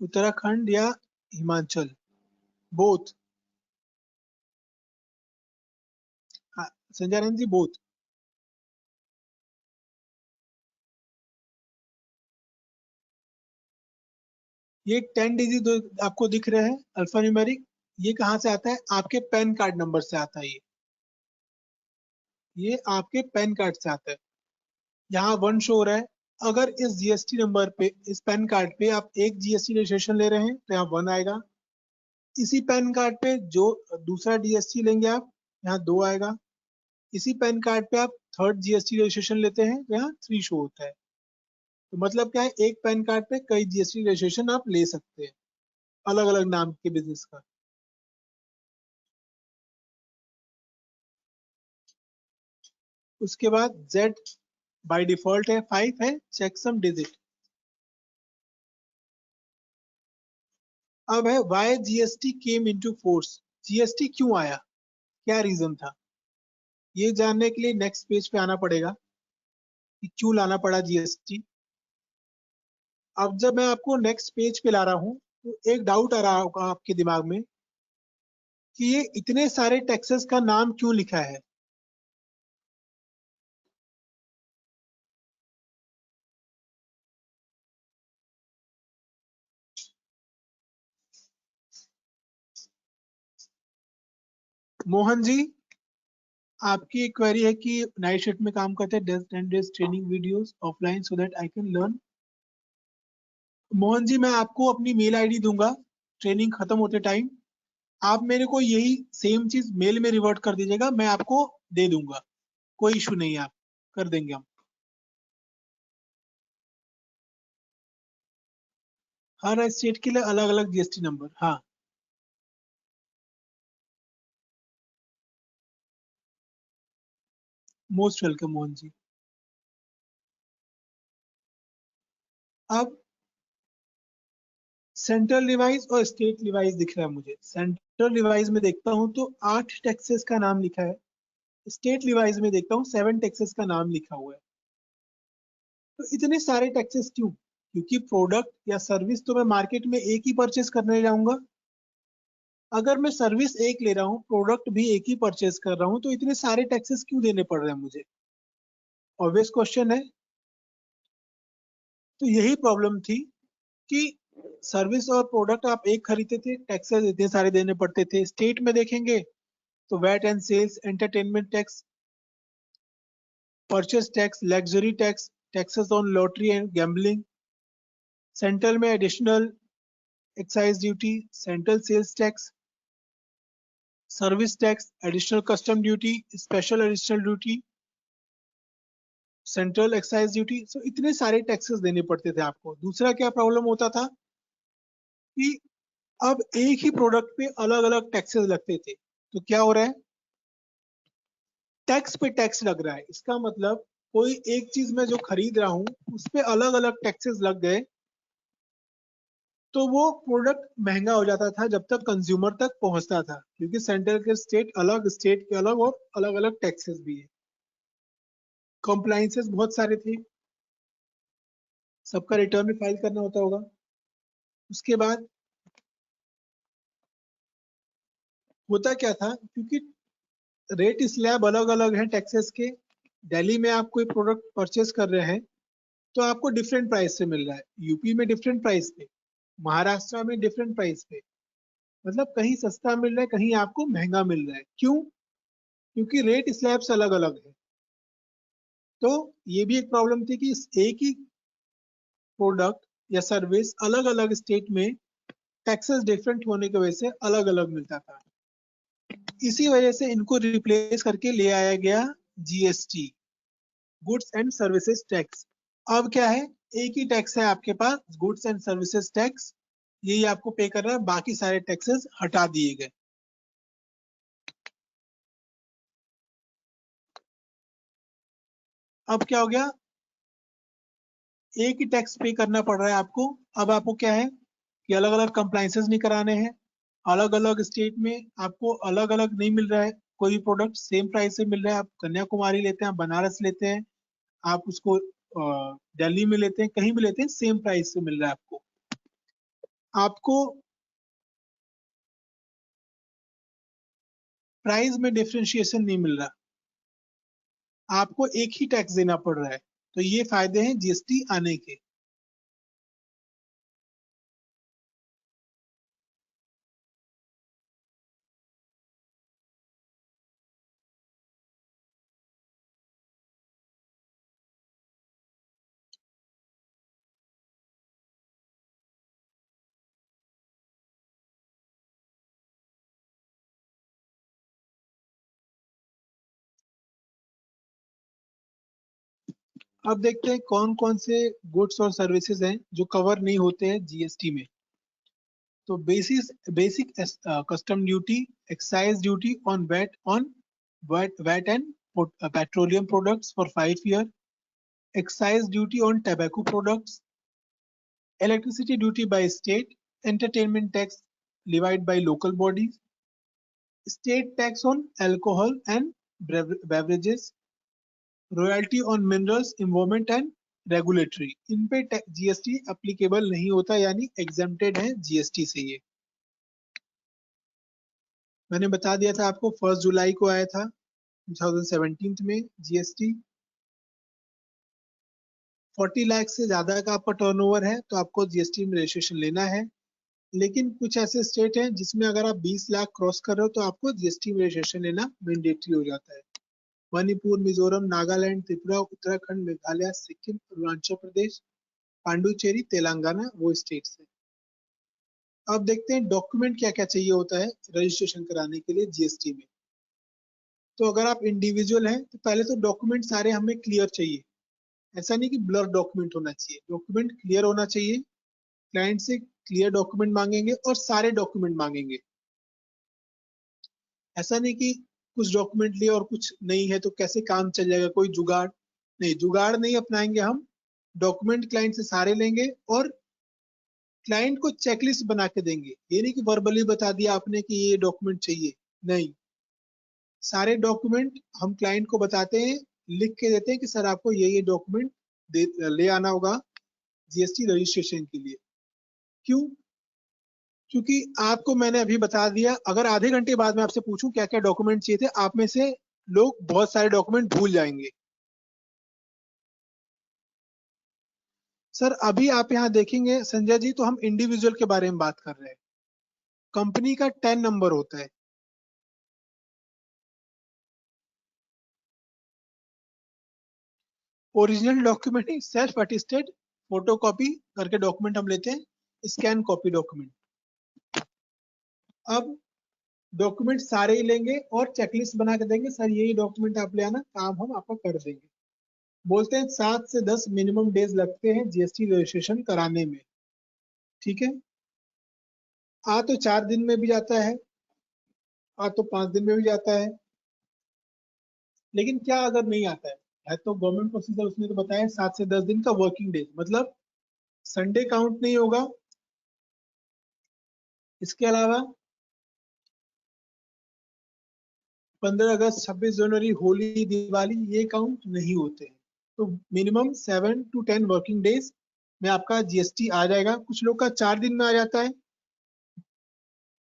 उत्तराखंड या हिमाचल, बोथ। संजय आनंद जी, बोथ। ये 10 डिजिट आपको दिख रहे हैं अल्फा न्यूमेरिक, ये कहाँ से आता है? आपके पैन कार्ड नंबर से आता है ये आपके पैन कार्ड से आता है। यहाँ 1 शो हो रहा है। अगर इस जीएसटी नंबर पे, इस पैन कार्ड पे आप एक जीएसटी रजिस्ट्रेशन ले रहे हैं तो यहाँ 1 आएगा। इसी पैन कार्ड पे जो दूसरा जीएसटी लेंगे आप, यहाँ 2 आएगा। इसी पैन कार्ड पे आप थर्ड जीएसटी रजिस्ट्रेशन लेते हैं तो यहाँ 3 शो होता है। तो मतलब क्या है, एक पैन कार्ड पे कई जीएसटी रजिस्ट्रेशन आप ले सकते हैं अलग अलग नाम के बिजनेस का। उसके बाद जेड बाय डिफॉल्ट है 5 है, चेक सम डिजिट। अब है why GST came into force. GST क्यों आया, क्या रीजन था, ये जानने के लिए नेक्स्ट पेज पे आना पड़ेगा कि क्यों लाना पड़ा जीएसटी। अब जब मैं आपको नेक्स्ट पेज पे ला रहा हूँ तो एक डाउट आ रहा होगा आपके दिमाग में कि ये इतने सारे टैक्सेस का नाम क्यों लिखा है। मोहन जी, आपकी एक क्वेरी है कि नाइट शिफ्ट में काम करते हैं, 10 days training videos offline so that I can learn. Mohan ji, मैं आपको अपनी मेल आईडी दूंगा ट्रेनिंग खत्म होते टाइम। आप मेरे को यही सेम चीज मेल में रिवर्ट कर दीजिएगा, मैं आपको दे दूंगा। कोई इशू नहीं है, आप कर देंगे हम। हर स्टेट के लिए अलग अलग जीएसटी नंबर, हाँ। Most welcome Mohan ji. अब सेंट्रल रिवाइज और स्टेट रिवाइज दिख रहा है मुझे। सेंट्रल रिवाइज में देखता हूँ तो 8 टैक्सेस का नाम लिखा है, स्टेट रिवाइज में देखता हूँ 7 टैक्सेस का नाम लिखा हुआ है। तो इतने सारे टैक्सेस क्यों? क्योंकि प्रोडक्ट या सर्विस तो मैं मार्केट में एक ही परचेस करने जाऊंगा। अगर मैं सर्विस एक ले रहा हूँ, प्रोडक्ट भी एक ही परचेस कर रहा हूँ, तो इतने सारे टैक्सेस क्यों देने पड़ रहे हैं मुझे? ऑब्वियस क्वेश्चन है। तो यही प्रॉब्लम थी कि सर्विस और प्रोडक्ट आप एक खरीदते थे, टैक्सेस इतने सारे देने पड़ते थे। स्टेट में देखेंगे तो VAT and sales, entertainment tax, purchase tax, luxury tax, taxes on lottery and gambling, central में additional excise duty, central sales tax, service tax, additional custom duty, special additional duty, central excise duty. So इतने सारे taxes देने पड़ते थे आपको। दूसरा क्या problem होता था कि अब एक ही प्रोडक्ट पे अलग अलग टैक्सेस लगते थे। तो क्या हो रहा है, टैक्स पे टैक्स लग रहा है। इसका मतलब कोई एक चीज मैं जो खरीद रहा हूं उस पे अलग अलग टैक्सेस लग गए, तो वो प्रोडक्ट महंगा हो जाता था जब तक कंज्यूमर तक पहुंचता था, क्योंकि सेंट्रल के स्टेट अलग, स्टेट के अलग, और अलग अलग टैक्सेस भी है। कंप्लाइंसेस बहुत सारे थे, सबका रिटर्न भी फाइल करना होता होगा। उसके बाद होता क्या था, क्योंकि रेट स्लैब अलग अलग है टैक्सेस के, दिल्ली में आप कोई प्रोडक्ट परचेस कर रहे हैं तो आपको डिफरेंट प्राइस से मिल रहा है, यूपी में डिफरेंट प्राइस पे, महाराष्ट्र में डिफरेंट प्राइस पे। मतलब कहीं सस्ता मिल रहा है, कहीं आपको महंगा मिल रहा है। क्यों? क्योंकि रेट स्लैब्स अलग अलग है। तो ये भी एक प्रॉब्लम थी कि एक ही प्रोडक्ट या सर्विस अलग अलग स्टेट में टैक्सेस डिफरेंट होने की वजह से अलग अलग मिलता था। इसी वजह से इनको रिप्लेस करके ले आया गया GST, goods and services tax. अब क्या है, एक ही टैक्स है आपके पास, गुड्स एंड सर्विसेज टैक्स, यही आपको पे करना है, बाकी सारे टैक्सेस हटा दिए गए। अब क्या हो गया, एक ही टैक्स पे करना पड़ रहा है आपको। अब आपको क्या है कि अलग अलग कंप्लाइंसेस नहीं कराने हैं, अलग अलग स्टेट में आपको अलग अलग नहीं मिल रहा है। कोई भी प्रोडक्ट सेम प्राइस से मिल रहा है, आप कन्याकुमारी लेते हैं, आप बनारस लेते हैं, आप उसको दिल्ली में लेते हैं, कहीं भी लेते हैं, सेम प्राइस से मिल रहा है आपको। आपको प्राइस में डिफरेंशिएशन नहीं मिल रहा, आपको एक ही टैक्स देना पड़ रहा है। तो ये फायदे हैं जीएसटी आने के। अब देखते हैं कौन कौन से गुड्स और सर्विसेज हैं जो कवर नहीं होते हैं जीएसटी में। तो basic custom duty, excise duty on VAT and petroleum products for 5 year, excise duty on tobacco products, electricity duty by state, entertainment tax levied by local bodies, state tax on alcohol and beverages, royalty on minerals, environment and regulatory. इन पे GST applicable नहीं होता, यानी exempted है GST से ये। मैंने बता दिया था आपको, 1 जुलाई को आया था 2017 में जीएसटी। 40 लाख से ज्यादा का आपका टर्नओवर है तो आपको जीएसटी में रजिस्ट्रेशन लेना है। लेकिन कुछ ऐसे स्टेट हैं जिसमें अगर आप 20 लाख क्रॉस कर रहे हो तो आपको जीएसटी में रजिस्ट्रेशन लेना मैंडेटरी हो जाता है। मणिपुर, मिजोरम, नागालैंड, त्रिपुरा, उत्तराखंड, मेघालय, सिक्किम, अरुणाचल प्रदेश, पांडुचेरी, तेलंगाना वो स्टेट्स हैं। अब देखते हैं डॉक्यूमेंट क्या क्या चाहिए होता है रजिस्ट्रेशन कराने के लिए जीएसटी में। तो अगर आप इंडिविजुअल हैं तो पहले तो डॉक्यूमेंट सारे हमें क्लियर चाहिए। ऐसा नहीं कि ब्लर डॉक्यूमेंट होना चाहिए, डॉक्यूमेंट क्लियर होना चाहिए। क्लाइंट से क्लियर डॉक्यूमेंट मांगेंगे और सारे डॉक्यूमेंट मांगेंगे। ऐसा नहीं कि कुछ डॉक्यूमेंट लिए और कुछ नहीं है तो कैसे काम चल जाएगा, कोई जुगाड़ नहीं, जुगाड़ नहीं अपनाएंगे हम। डॉक्यूमेंट क्लाइंट से सारे लेंगे और क्लाइंट को चेकलिस्ट बना के देंगे। ये नहीं कि वर्बली बता दिया आपने कि ये डॉक्यूमेंट चाहिए, नहीं, सारे डॉक्यूमेंट हम क्लाइंट को बताते हैं, लिख के देते हैं कि सर आपको ये डॉक्यूमेंट ले आना होगा जीएसटी रजिस्ट्रेशन के लिए। क्यों? क्योंकि आपको मैंने अभी बता दिया, अगर आधे घंटे बाद मैं आपसे पूछूं क्या क्या डॉक्यूमेंट चाहिए थे, आप में से लोग बहुत सारे डॉक्यूमेंट भूल जाएंगे। सर अभी आप यहाँ देखेंगे संजय जी, तो हम इंडिविजुअल के बारे में बात कर रहे हैं। कंपनी का 10 नंबर होता है, ओरिजिनल डॉक्यूमेंट ही सेल्फ अटेस्टेड फोटो कॉपी करके डॉक्यूमेंट हम लेते हैं, स्कैन कॉपी डॉक्यूमेंट। अब डॉक्यूमेंट सारे ही लेंगे और चेकलिस्ट बना के देंगे, सर यही डॉक्यूमेंट आप ले आना, काम हम आपका कर देंगे। बोलते हैं 7 से 10 मिनिमम डेज लगते हैं जीएसटी रजिस्ट्रेशन कराने में। ठीक है, आ तो 4 दिन में भी जाता है, आ तो 5 दिन में भी जाता है, लेकिन क्या अगर नहीं आता है तो गवर्नमेंट प्रोसीजर उसने तो बताया 7 से 10 दिन का वर्किंग डेज, मतलब संडे काउंट नहीं होगा। इसके अलावा 15 अगस्त, 26 जनवरी, होली, दिवाली ये काउंट नहीं होते हैं। तो मिनिमम 7 to 10 वर्किंग डेज में आपका जीएसटी आ जाएगा। कुछ लोग का 4 दिन में आ जाता है,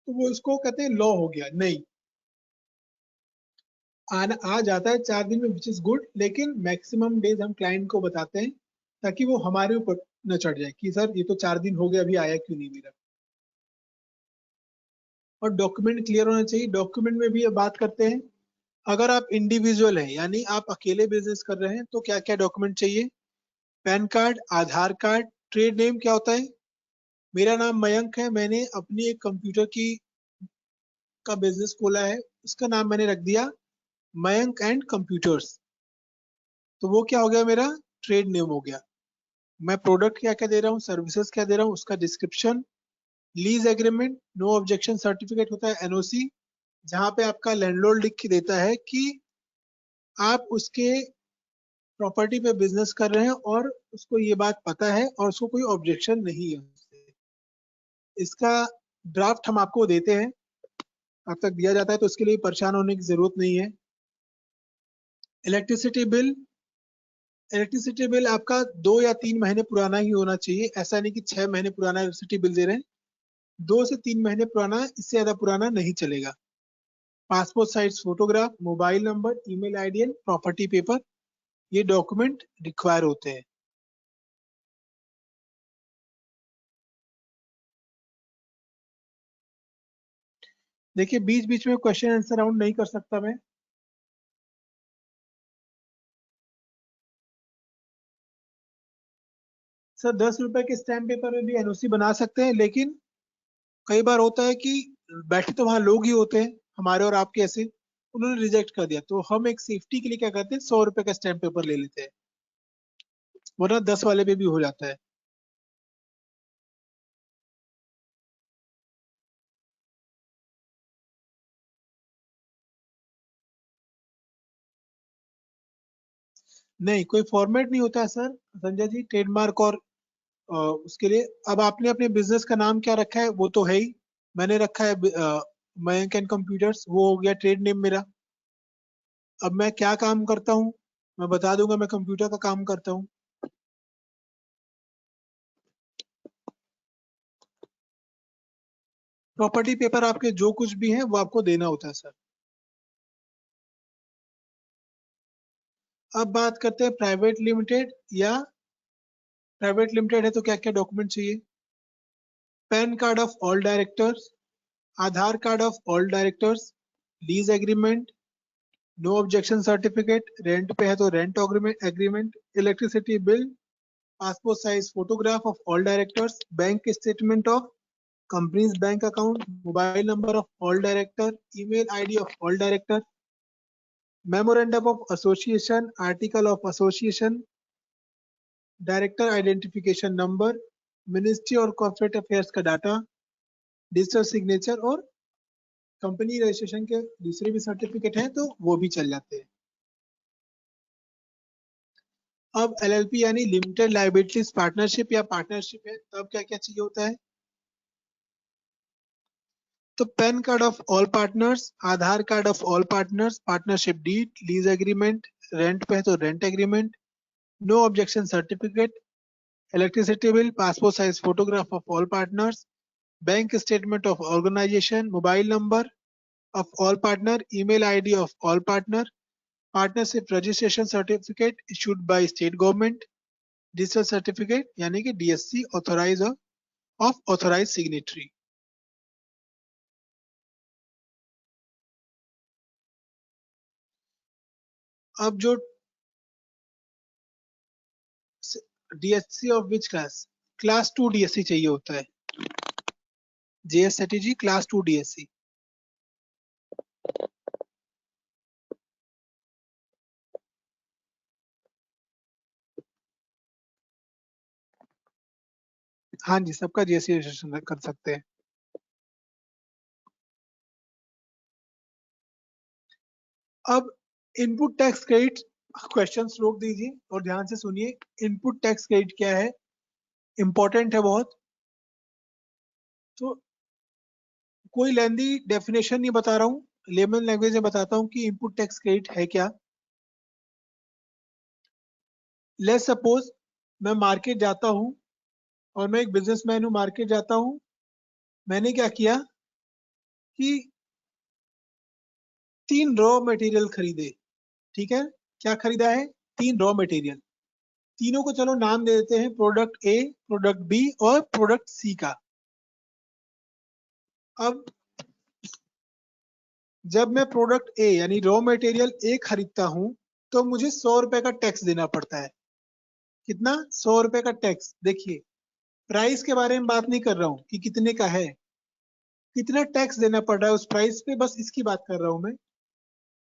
तो वो इसको कहते हैं लॉ हो गया। नहीं, आना आ जाता है 4 दिन में, विच इज गुड, लेकिन मैक्सिमम डेज हम क्लाइंट को बताते हैं ताकि वो हमारे ऊपर न चढ़ जाए कि सर ये तो 4 दिन हो गया, अभी आया क्यों नहीं मेरा। और डॉक्यूमेंट क्लियर होना चाहिए। डॉक्यूमेंट में भी अब बात करते हैं, अगर आप इंडिविजुअल हैं यानी आप अकेले बिजनेस कर रहे हैं तो क्या क्या डॉक्यूमेंट चाहिए। पैन कार्ड, आधार कार्ड, ट्रेड नेम क्या होता है। मेरा नाम मयंक है, मैंने अपनी एक कंप्यूटर की का बिजनेस खोला है, उसका नाम मैंने रख दिया मयंक एंड कंप्यूटर्स। तो वो क्या हो गया, मेरा ट्रेड नेम हो गया। मैं प्रोडक्ट क्या क्या दे रहा हूँ, सर्विसेज क्या दे रहा हूँ, उसका description. Lease agreement, no objection certificate होता है एनओसी, जहाँ पे आपका लैंडलॉर्ड लिख के देता है कि आप उसके प्रॉपर्टी पे बिजनेस कर रहे हैं और उसको ये बात पता है और उसको कोई ऑब्जेक्शन नहीं है उससे। इसका ड्राफ्ट हम आपको देते हैं, आप तक दिया जाता है, तो उसके लिए परेशान होने की जरूरत नहीं है। इलेक्ट्रिसिटी बिल, इलेक्ट्रिसिटी बिल आपका 2 या 3 महीने पुराना ही होना चाहिए। ऐसा नहीं कि 6 महीने पुराना इलेक्ट्रिसिटी बिल दे रहे हैं, 2 से 3 महीने पुराना, इससे ज्यादा पुराना नहीं चलेगा। Passport size photograph, mobile number, email ID and property paper, ये डॉक्यूमेंट रिक्वायर होते हैं। देखिए बीच बीच में क्वेश्चन आंसर राउंड नहीं कर सकता मैं। सर 10 रुपए के स्टैम्प पेपर में भी एनओसी बना सकते हैं, लेकिन कई बार होता है कि बैठे तो वहां लोग ही होते हैं हमारे और आपके ऐसे, उन्होंने रिजेक्ट कर दिया, तो हम एक सेफ्टी के लिए क्या करते हैं 100 रुपए का स्टैम्प पेपर ले लेते हैं, वरना 10 वाले पे भी हो जाता है। नहीं, कोई फॉर्मेट नहीं होता है सर संजय जी, ट्रेडमार्क और उसके लिए। अब आपने अपने बिजनेस का नाम क्या रखा है वो तो है ही, मैंने रखा है मयंक एंड कंप्यूटर्स, वो हो गया ट्रेड नेम मेरा। अब मैं क्या काम करता हूँ मैं बता दूंगा, मैं कंप्यूटर का काम करता हूँ। प्रॉपर्टी पेपर आपके जो कुछ भी है वो आपको देना होता है सर। अब बात करते हैं प्राइवेट लिमिटेड, या प्राइवेट लिमिटेड है तो क्या क्या डॉक्यूमेंट चाहिए। PAN card of all directors, Aadhaar card of all directors, lease agreement, no objection certificate, rent pay है तो rent agreement, electricity bill, passport size photograph of all directors, bank statement of companies bank account, mobile number of all director, email ID of all director, memorandum of association, article of association, director identification number, ministry और corporate affairs का data, digital signature, और company registration के दूसरे भी certificate हैं तो वो भी चल जाते हैं। अब एलएलपी यानी लिमिटेड लाइबिलिटीज पार्टनरशिप या पार्टनरशिप है, तब क्या क्या चाहिए होता है। तो PAN card of all partners, Aadhaar card of all partners, partnership deed, lease agreement, rent pay है तो rent agreement, no objection certificate, electricity bill, passport size photograph of all partners, bank statement of organisation, mobile number of all partner, email ID of all partner, partnership registration certificate issued by state government, digital certificate यानी कि DSC authorize of authorized signatory। अब जो DSC of which class? Class 2 DSC चाहिए होता है। JS strategy class 2 DSC. हाँ जी, सबका GST registration कर सकते हैं। अब इनपुट टैक्स क्रेडिट क्वेश्चंस रोक दीजिए और ध्यान से सुनिए। इनपुट टैक्स क्रेडिट क्या है, इंपॉर्टेंट है बहुत। तो कोई लेंदी डेफिनेशन नहीं बता रहा हूँ, लेमन लैंग्वेज में बताता हूँ कि इनपुट टैक्स क्रेडिट है क्या। लेट्स सपोज मैं मार्केट जाता हूँ और मैं एक बिजनेसमैन हूँ, मार्केट जाता हूँ। मैंने क्या किया कि 3 रॉ मटेरियल खरीदे। ठीक है, क्या खरीदा है? 3 रॉ मटेरियल। तीनों को चलो नाम दे देते हैं, प्रोडक्ट ए, प्रोडक्ट बी और प्रोडक्ट सी का। अब जब मैं प्रोडक्ट ए यानी रॉ मटेरियल ए खरीदता हूं तो मुझे 100 रुपए का टैक्स देना पड़ता है। कितना? 100 रुपए का टैक्स। देखिए, प्राइस के बारे में बात नहीं कर रहा हूं कि कितने का है, कितना टैक्स देना पड़ रहा है उस प्राइस पे, बस इसकी बात कर रहा हूं मैं।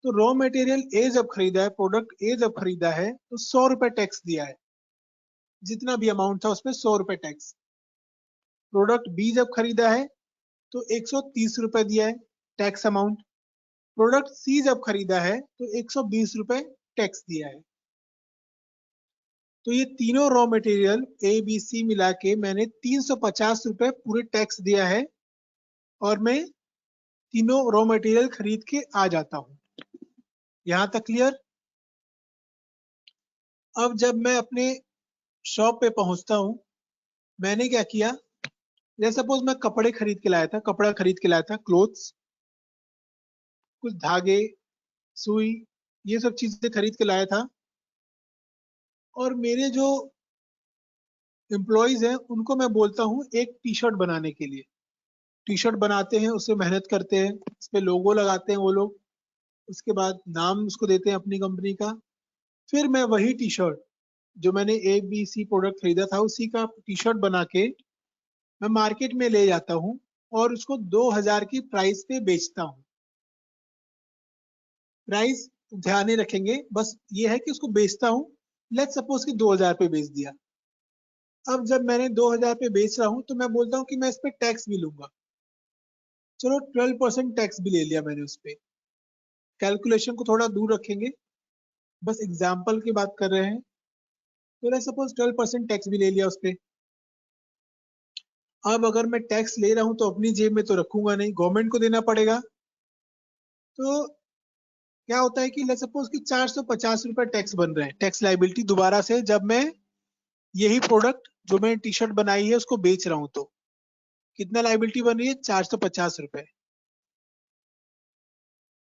तो रॉ मटेरियल ए जब खरीदा है, प्रोडक्ट ए जब खरीदा है तो 100 रुपए टैक्स दिया है। जितना भी अमाउंट था उसमें 100 रुपए टैक्स। प्रोडक्ट बी जब खरीदा है तो 130 रुपए दिया है टैक्स अमाउंट। प्रोडक्ट सी जब खरीदा है तो 120 रुपए टैक्स दिया है। तो ये तीनों raw material A B C मिला के मैंने 350 रुपए पूरे टैक्स दिया है और मैं तीनों रॉ मटेरियल खरीद के आ जाता हूं। यहां तक क्लियर? अब जब मैं अपने शॉप पे पहुंचता हूं, मैंने क्या किया? जैसे सपोज मैं कपड़े खरीद के लाया था, कपड़ा खरीद के लाया था, क्लोथ्स, कुछ धागे, सुई, ये सब चीजें खरीद के लाया था। और मेरे जो एम्प्लॉयज हैं उनको मैं बोलता हूँ एक टी शर्ट बनाने के लिए। टी शर्ट बनाते हैं, उससे मेहनत करते हैं, उस पे लोगो लगाते हैं वो लोग, उसके बाद नाम उसको देते हैं अपनी कंपनी का। फिर मैं वही टी शर्ट जो मैंने ए बी सी प्रोडक्ट खरीदा था उसी का टी शर्ट बना के मैं मार्केट में ले जाता हूँ और उसको 2000 की प्राइस पे बेचता हूँ। प्राइस ध्यान नहीं रखेंगे, बस ये है कि उसको बेचता हूँ। लेट सपोज कि 2000 पे बेच दिया। अब जब मैंने 2000 पे बेच रहा हूँ तो मैं बोलता हूँ कि मैं इस पे टैक्स भी लूंगा। चलो 12% टैक्स भी ले लिया मैंने उस पे। कैलकुलेशन को थोड़ा दूर रखेंगे, बस एग्जाम्पल की बात कर रहे हैं। तो लेट्स सपोज 12% टैक्स भी ले लिया उस पे। अब अगर मैं टैक्स ले रहा हूँ तो अपनी जेब में तो रखूंगा नहीं, गवर्नमेंट को देना पड़ेगा। तो क्या होता है कि लेट्स सपोज कि 450 रुपए टैक्स बन रहे हैं, टैक्स लाइबिलिटी दोबारा से, जब मैं यही प्रोडक्ट जो मैं टी शर्ट बनाई है उसको बेच रहा हूँ। तो कितना लाइबिलिटी बन रही है? 450 रुपए।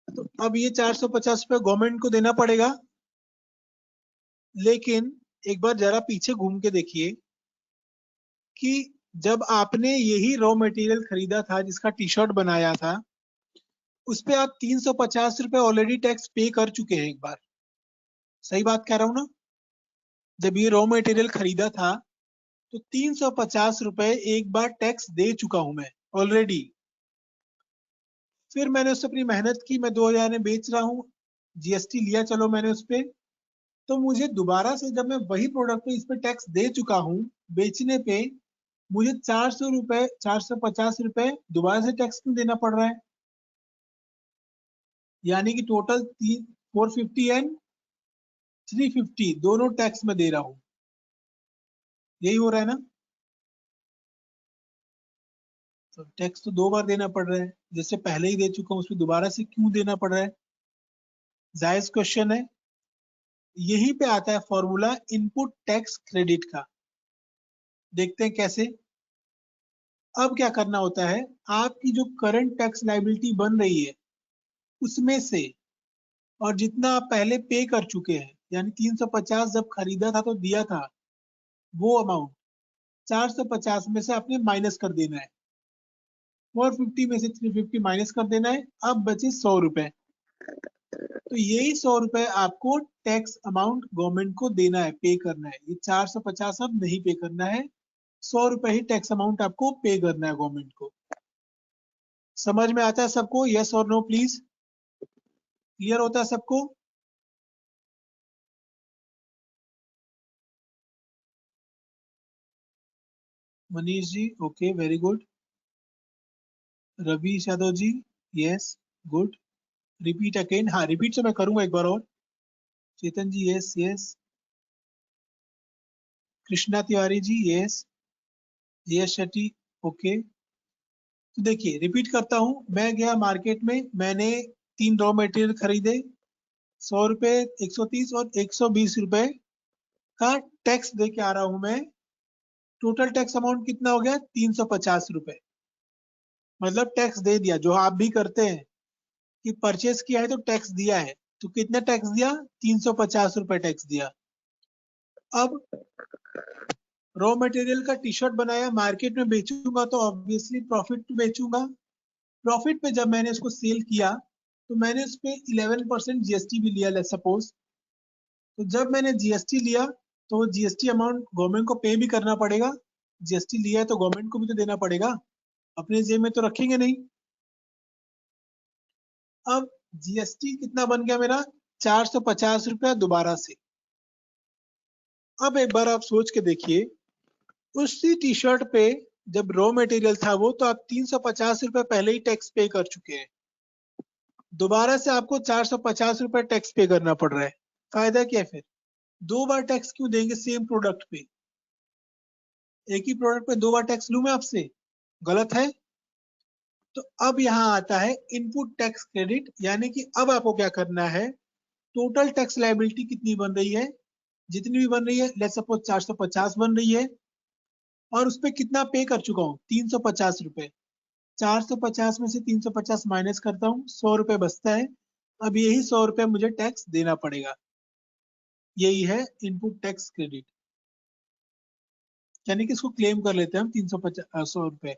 तो अब ये 450 रुपए गवर्नमेंट को देना पड़ेगा। लेकिन एक बार जरा पीछे घूम के देखिए कि जब आपने यही रॉ मटेरियल खरीदा था जिसका टी शर्ट बनाया था, उस पे आप 350 रुपए ऑलरेडी टैक्स पे कर चुके हैं एक बार। सही बात कह रहा हूं ना? जब ये रॉ मटेरियल खरीदा था तो 350 रुपए एक बार टैक्स दे चुका हूं मैं ऑलरेडी। फिर मैंने उससे अपनी मेहनत की, मैं 2000 में बेच रहा हूँ, जीएसटी लिया चलो मैंने उस पे। तो मुझे दोबारा से जब मैं वही प्रोडक्ट पे इस पे टैक्स दे चुका हूँ बेचने पे, मुझे 400 रुपए, 450 रुपए दोबारा से टैक्स क्यों देना पड़ रहा है? यानी कि टोटल 450 एंड 350 दोनों टैक्स में दे रहा हूँ। यही हो रहा है ना? तो टैक्स तो 2 बार देना पड़ रहा है, जैसे पहले ही दे चुका हूँ उसमें दोबारा से क्यों देना पड़ रहा है? जायज क्वेश्चन है। यही पे आता है फॉर्मूला इनपुट टैक्स क्रेडिट का। देखते हैं कैसे। अब क्या करना होता है, आपकी जो करंट टैक्स लाइबिलिटी बन रही है उसमें से, और जितना आप पहले पे कर चुके हैं, यानी 350 जब खरीदा था तो दिया था, वो अमाउंट 450 में से आपने माइनस कर देना है। 450 में से 350 माइनस कर देना है। अब बचे 100 रुपए। तो यही 100 रुपए आपको टैक्स अमाउंट गवर्नमेंट को देना है, पे करना है। ये 450 अब नहीं पे करना है, 100 रुपए ही टैक्स अमाउंट आपको पे करना है गवर्नमेंट को। समझ में आता है सबको? यस और नो प्लीज। क्लियर होता है सबको? Manish ji okay, very good. Ravi Yadav ji yes, good. Repeat again, हाँ रिपीट तो मैं करूंगा एक बार और। Chetan ji yes yes. Krishna Tiwari ji yes. Yes Shetty okay. तो देखिए रिपीट करता हूँ, मैं गया मार्केट में, मैंने 3 रॉ मटेरियल खरीदे, 100 रुपए, 130 और 120 रुपए का टैक्स दे के आ रहा हूं मैं। टोटल टैक्स अमाउंट कितना हो गया? 350 रुपए। मतलब टैक्स दे दिया, जो आप भी करते हैं कि परचेस किया है तो टैक्स दिया है। तो कितना टैक्स दिया? 350 रुपए टैक्स दिया। अब रॉ मटेरियल का टी शर्ट बनाया, मार्केट में बेचूंगा तो ऑब्वियसली प्रॉफिट पे बेचूंगा। प्रॉफिट पे जब मैंने उसको सेल किया तो मैंने उस पे 11% जीएसटी भी लिया, लेट्स सपोज। तो जब मैंने जीएसटी लिया तो जीएसटी अमाउंट गवर्नमेंट को पे भी करना पड़ेगा। जीएसटी लिया है तो गवर्नमेंट को भी तो देना पड़ेगा, अपने जेब में तो रखेंगे नहीं। अब जीएसटी कितना बन गया मेरा? 450 रुपया दोबारा से। अब एक बार आप सोच के देखिए, उसी टी शर्ट पे जब रॉ मटेरियल था वो, तो आप 350 रुपये पहले ही टैक्स पे कर चुके हैं। दोबारा से आपको 450 रुपये टैक्स पे करना पड़ रहा है। फायदा क्या है फिर? 2 बार टैक्स क्यों देंगे सेम प्रोडक्ट पे? एक ही प्रोडक्ट पे 2 बार टैक्स लूं मैं आपसे? गलत है। तो अब यहाँ आता है इनपुट टैक्स क्रेडिट, यानी कि अब आपको क्या करना है, टोटल टैक्स लायबिलिटी कितनी बन रही है, जितनी भी बन रही है, लेट्स सपोज 450 बन रही है, और उस पर कितना पे कर चुका हूँ? 350 रुपए। 450 में से 350 माइनस करता हूँ, 100 रुपए बचता है। अब यही 100 रुपए मुझे टैक्स देना पड़ेगा। यही है इनपुट टैक्स क्रेडिट, यानी कि इसको क्लेम कर लेते हैं हम 350 100 रुपए।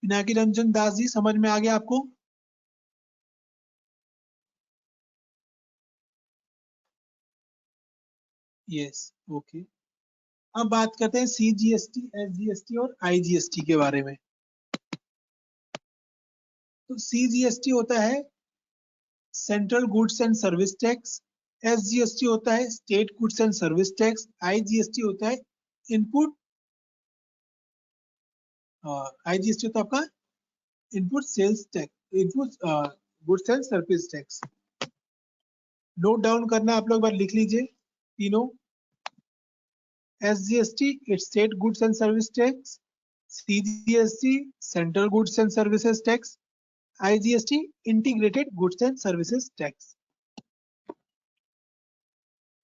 पिनाकी रंजन दास जी समझ में आ गया आपको? Yes okay. अब बात करते हैं सीजीएसटी, एसजीएसटी और आईजीएसटी के बारे में। तो सीजीएसटी होता है central goods and service tax, SGST होता है state goods and service tax, IGST होता है इनपुट, आईजीएसटी होता है आपका input sales tax, input goods and service tax. Note down करना आप लोग, बार लिख लीजिए तीनों। SGST it's state goods and service tax, CGST central goods and services tax, IGST integrated goods and services tax.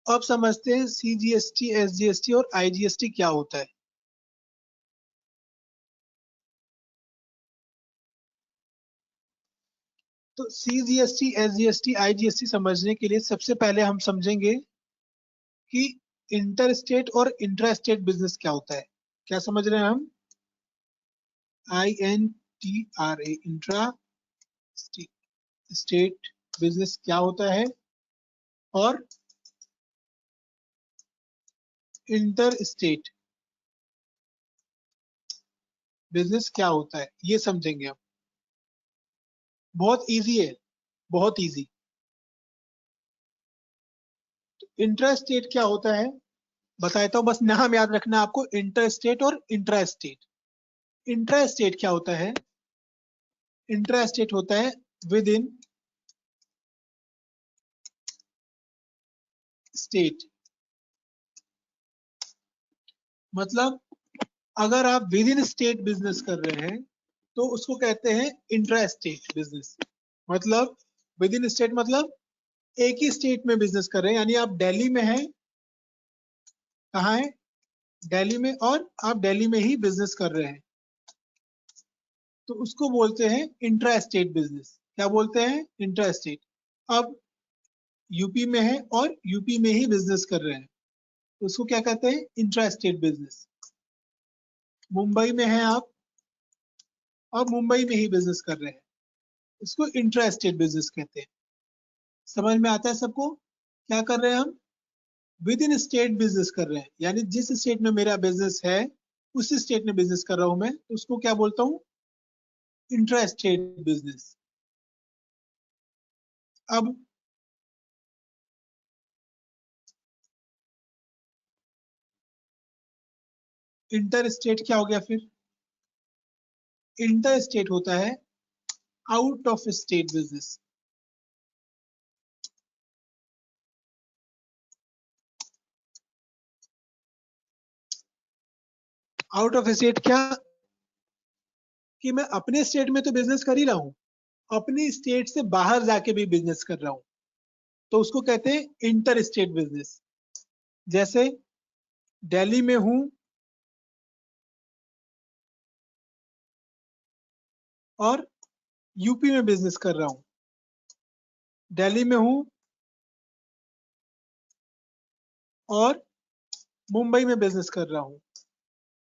अब समझते हैं सीजीएसटी, एसजीएसटी और आईजीएसटी क्या होता है। तो सीजीएसटी, एसजीएसटी, आईजीएसटी समझने के लिए सबसे पहले हम समझेंगे कि इंटर स्टेट और इंट्रा स्टेट बिजनेस क्या होता है। क्या समझ रहे हैं हम? INTRA, इंट्रा स्टेट बिजनेस क्या होता है, और इंटर स्टेट बिजनेस क्या होता है, ये समझेंगे हम। बहुत इजी है, बहुत इजी। इंट्रा स्टेट क्या होता है बताता हूँ, बस नाम याद रखना आपको, इंटर स्टेट और इंट्रा स्टेट। इंट्रा स्टेट क्या होता है? इंट्रा स्टेट होता है विद इन स्टेट। मतलब अगर आप विद इन स्टेट बिजनेस कर रहे हैं तो उसको कहते हैं इंट्रा स्टेट बिजनेस। मतलब विद इन स्टेट मतलब एक ही स्टेट में बिजनेस कर रहे हैं, यानी आप दिल्ली में हैं, कहाँ है? दिल्ली में, और आप दिल्ली में ही बिजनेस कर रहे हैं, तो उसको बोलते हैं इंट्रा स्टेट बिजनेस। क्या बोलते हैं? Intra state. अब यूपी में है और यूपी में ही बिजनेस कर रहे हैं, तो उसको क्या कहते हैं? Intra estate business. मुंबई में है आप, और मुंबई में ही बिजनेस कर रहे हैं, इसको इंट्रा स्टेट बिजनेस कहते हैं। समझ में आता है सबको? क्या कर रहे हैं हम? विद इन स्टेट बिजनेस कर रहे हैं, यानी जिस स्टेट में मेरा बिजनेस है उस स्टेट में बिजनेस कर रहा हूं मैं, तो उसको क्या बोलता हूं? Intra estate business. अब इंटर स्टेट क्या हो गया फिर? इंटर स्टेट होता है out of estate business. Out of state क्या? कि मैं अपने स्टेट में तो बिजनेस कर ही रहा हूं, अपनी स्टेट से बाहर जाके भी बिजनेस कर रहा हूं, तो उसको कहते हैं इंटर स्टेट बिजनेस। जैसे दिल्ली में हूं और यूपी में बिजनेस कर रहा हूं, दिल्ली में हूं और मुंबई में बिजनेस कर रहा हूं,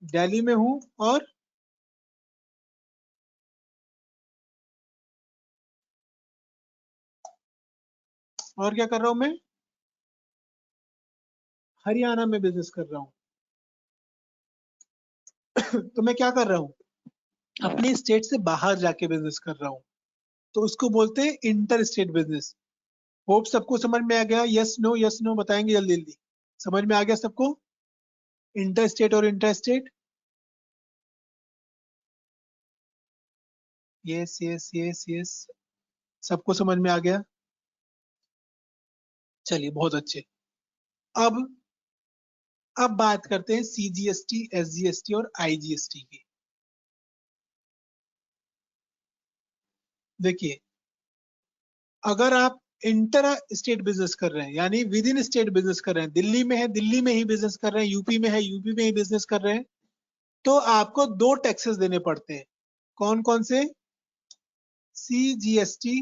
दिल्ली में हूं और क्या कर रहा हूं मैं? हरियाणा में बिजनेस कर रहा हूं। तो मैं क्या कर रहा हूं? अपने स्टेट से बाहर जाके बिजनेस कर रहा हूं, तो उसको बोलते हैं इंटर स्टेट बिजनेस। होप सबको समझ में आ गया? यस नो, यस नो बताएंगे जल्दी जल्दी। समझ में आ गया सबको? इंटर स्टेट और inter state? Yes yes yes yes, सबको समझ में आ गया? चलिए बहुत अच्छे। अब अब बात करते हैं सीजीएसटी, एसजीएसटी और आईजीएसटी की। देखिए, अगर आप इंटर स्टेट बिजनेस कर रहे हैं, यानी विद इन स्टेट बिजनेस कर रहे हैं, दिल्ली में है दिल्ली में ही बिजनेस कर रहे हैं, यूपी में है यूपी में ही बिजनेस कर रहे हैं, तो आपको दो टैक्सेस देने पड़ते हैं। कौन कौन से? CGST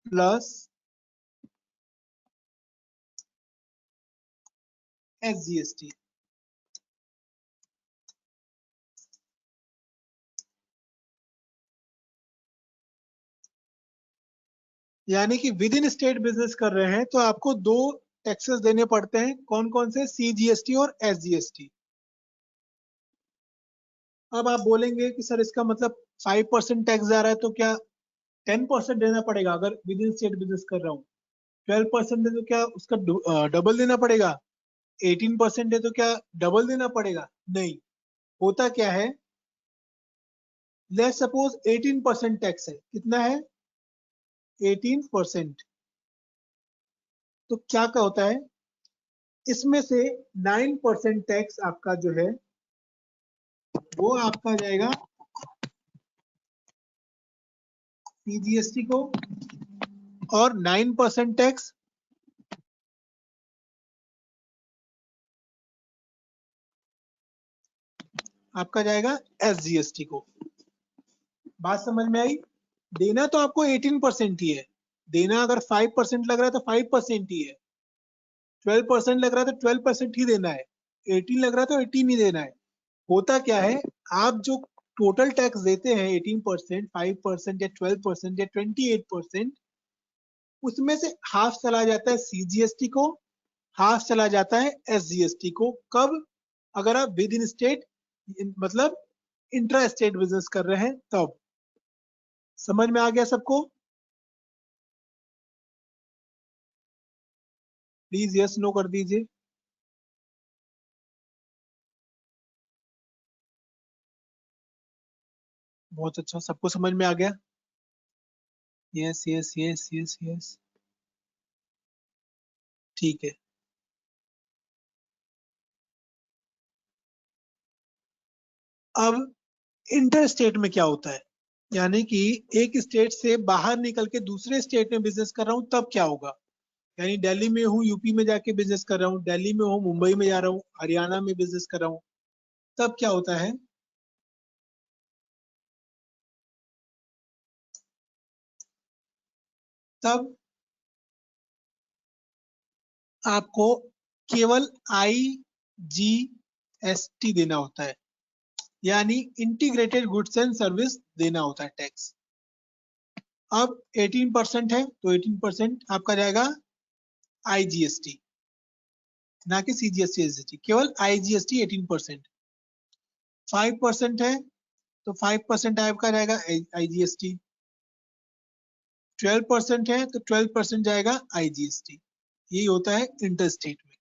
plus SGST. यानी कि विद इन स्टेट बिजनेस कर रहे हैं तो आपको दो टैक्सेस देने पड़ते हैं। कौन कौन से? सीजीएसटी और एसजीएसटी। अब आप बोलेंगे कि सर इसका मतलब 5% टैक्स जा रहा है, तो क्या 10% देना पड़ेगा अगर विद इन स्टेट बिजनेस कर रहा हूँ? 12% है तो क्या उसका डबल देना पड़ेगा? 18% है तो क्या डबल देना पड़ेगा? नहीं। होता क्या है, लेट्स सपोज 18% टैक्स है। कितना है? 18%। तो क्या क्या होता है, इसमें से 9% टैक्स आपका जो है वो आपका जाएगा सीजीएसटी को, और 9% टैक्स आपका जाएगा एसजीएसटी को। बात समझ में आई? देना तो आपको 18% ही है। देना अगर 5% लग रहा है तो 5% ही है, 12% लग रहा है तो 12% ही देना है, 18 लग रहा है तो 18 ही देना है। होता क्या है, आप जो टोटल टैक्स देते हैं 18%, 5% या 12% या 28%, उसमें से हाफ चला जाता है सीजीएसटी को, हाफ चला जाता है एसजीएसटी को। कब? अगर आप विद इन स्टेट, मतलब इंट्रा स्टेट बिजनेस कर रहे हैं तब। समझ में आ गया सबको? प्लीज यस नो कर दीजिए। बहुत अच्छा, सबको समझ में आ गया? Yes yes yes yes yes, ठीक है। अब इंटर स्टेट में क्या होता है, यानी कि एक स्टेट से बाहर निकल के दूसरे स्टेट में बिजनेस कर रहा हूँ तब क्या होगा? यानी दिल्ली में हूँ यूपी में जाके बिजनेस कर रहा हूँ, दिल्ली में हूँ मुंबई में जा रहा हूँ, हरियाणा में बिजनेस कर रहा हूँ, तब क्या होता है? तब आपको केवल आईजीएसटी देना होता है, यानी इंटीग्रेटेड गुड्स एंड सर्विस देना होता है टैक्स। अब 18% है तो 18% आपका जाएगा IGST, ना कि CGST SGST, केवल IGST 18%। 5% है तो 5% आपका जाएगा IGST। 12% है तो 12% जाएगा IGST। यही होता है इंटरस्टेट में।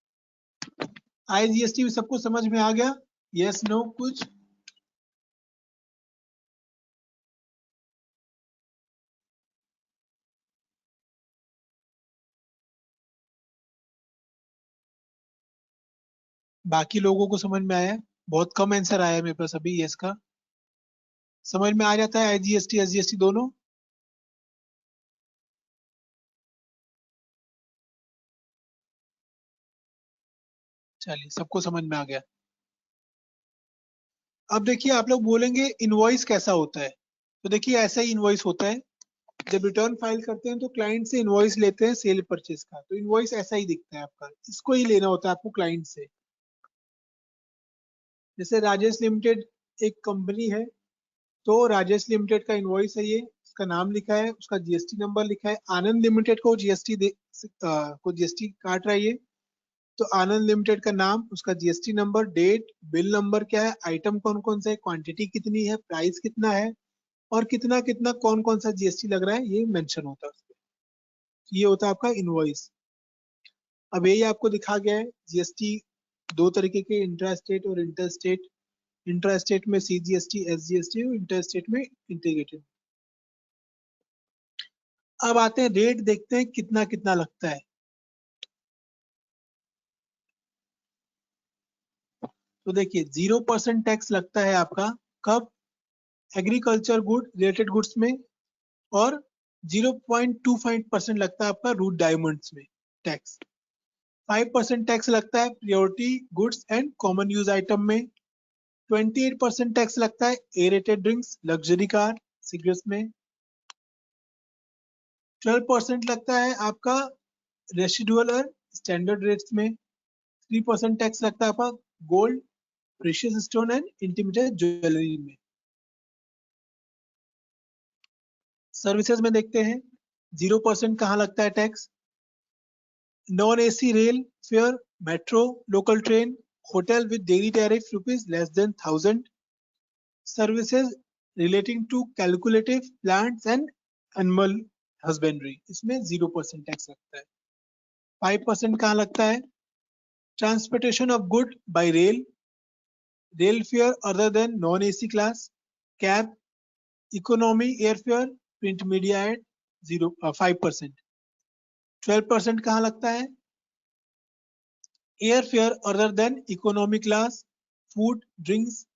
IGST भी सबको समझ में आ गया? यस नो कुछ? बाकी लोगों को समझ में आया? बहुत कम आंसर आया मेरे पास अभी यस का। समझ में आ जाता है IGST SGST दोनों? चलिए, सबको समझ में आ गया। अब देखिए, आप लोग बोलेंगे इनवॉइस कैसा होता है। तो देखिए, ऐसा ही इनवॉइस होता है। जब रिटर्न फाइल करते हैं तो क्लाइंट से इनवॉइस लेते हैं सेल परचेज का, तो इनवॉइस ऐसा ही दिखता है आपका। इसको ही लेना होता है आपको क्लाइंट से। जैसे राजेश लिमिटेड एक कंपनी है, तो राजेश लिमिटेड का इनवॉइस है ये, उसका नाम लिखा है, उसका GST नंबर लिखा है। आनंद लिमिटेड को जीएसटी काट रहा है ये, तो आनंद लिमिटेड का नाम, उसका GST number, date, bill number क्या है, आइटम कौन कौन सा है, क्वांटिटी कितनी है, प्राइस कितना है, और कितना कितना कौन कौन सा GST लग रहा है, ये मेंशन होता है उसमें। ये होता है आपका इनवॉइस। अब यही आपको दिखा गया है GST दो तरीके के, इंट्रा स्टेट और इंटर स्टेट। इंट्रा स्टेट में CGST SGST, और इंटर स्टेट में इंटीग्रेटेड। अब आते हैं रेट, देखते हैं कितना कितना लगता है। तो देखिए, 0% टैक्स लगता है आपका कब? एग्रीकल्चर गुड रिलेटेड गुड्स में। और 0.25% लगता है आपका रूट डायमंड्स में टैक्स। 5% टैक्स लगता है priority goods and common use item में। 28% टैक्स लगता है A rated drinks, luxury car, cigarettes में। 12% लगता है आपका रेसिडुअल और स्टैंडर्ड रेट्स में। 3% टैक्स लगता है आपका gold, precious stone and intimated jewellery में। सर्विसेज में देखते हैं 0% कहाँ लगता है tax? Non AC rail fare, metro, local train, hotel with daily tariff rupees less than 1000, services relating to calculative plants and animal husbandry, इसमें 0% टैक्स लगता है। 5% कहाँ लगता है? Transportation of good by rail, rail fare other than non AC class, cab, economy airfare, print media add, 5%। 12% कहाँ लगता है? Airfare other than economy class, food, drinks,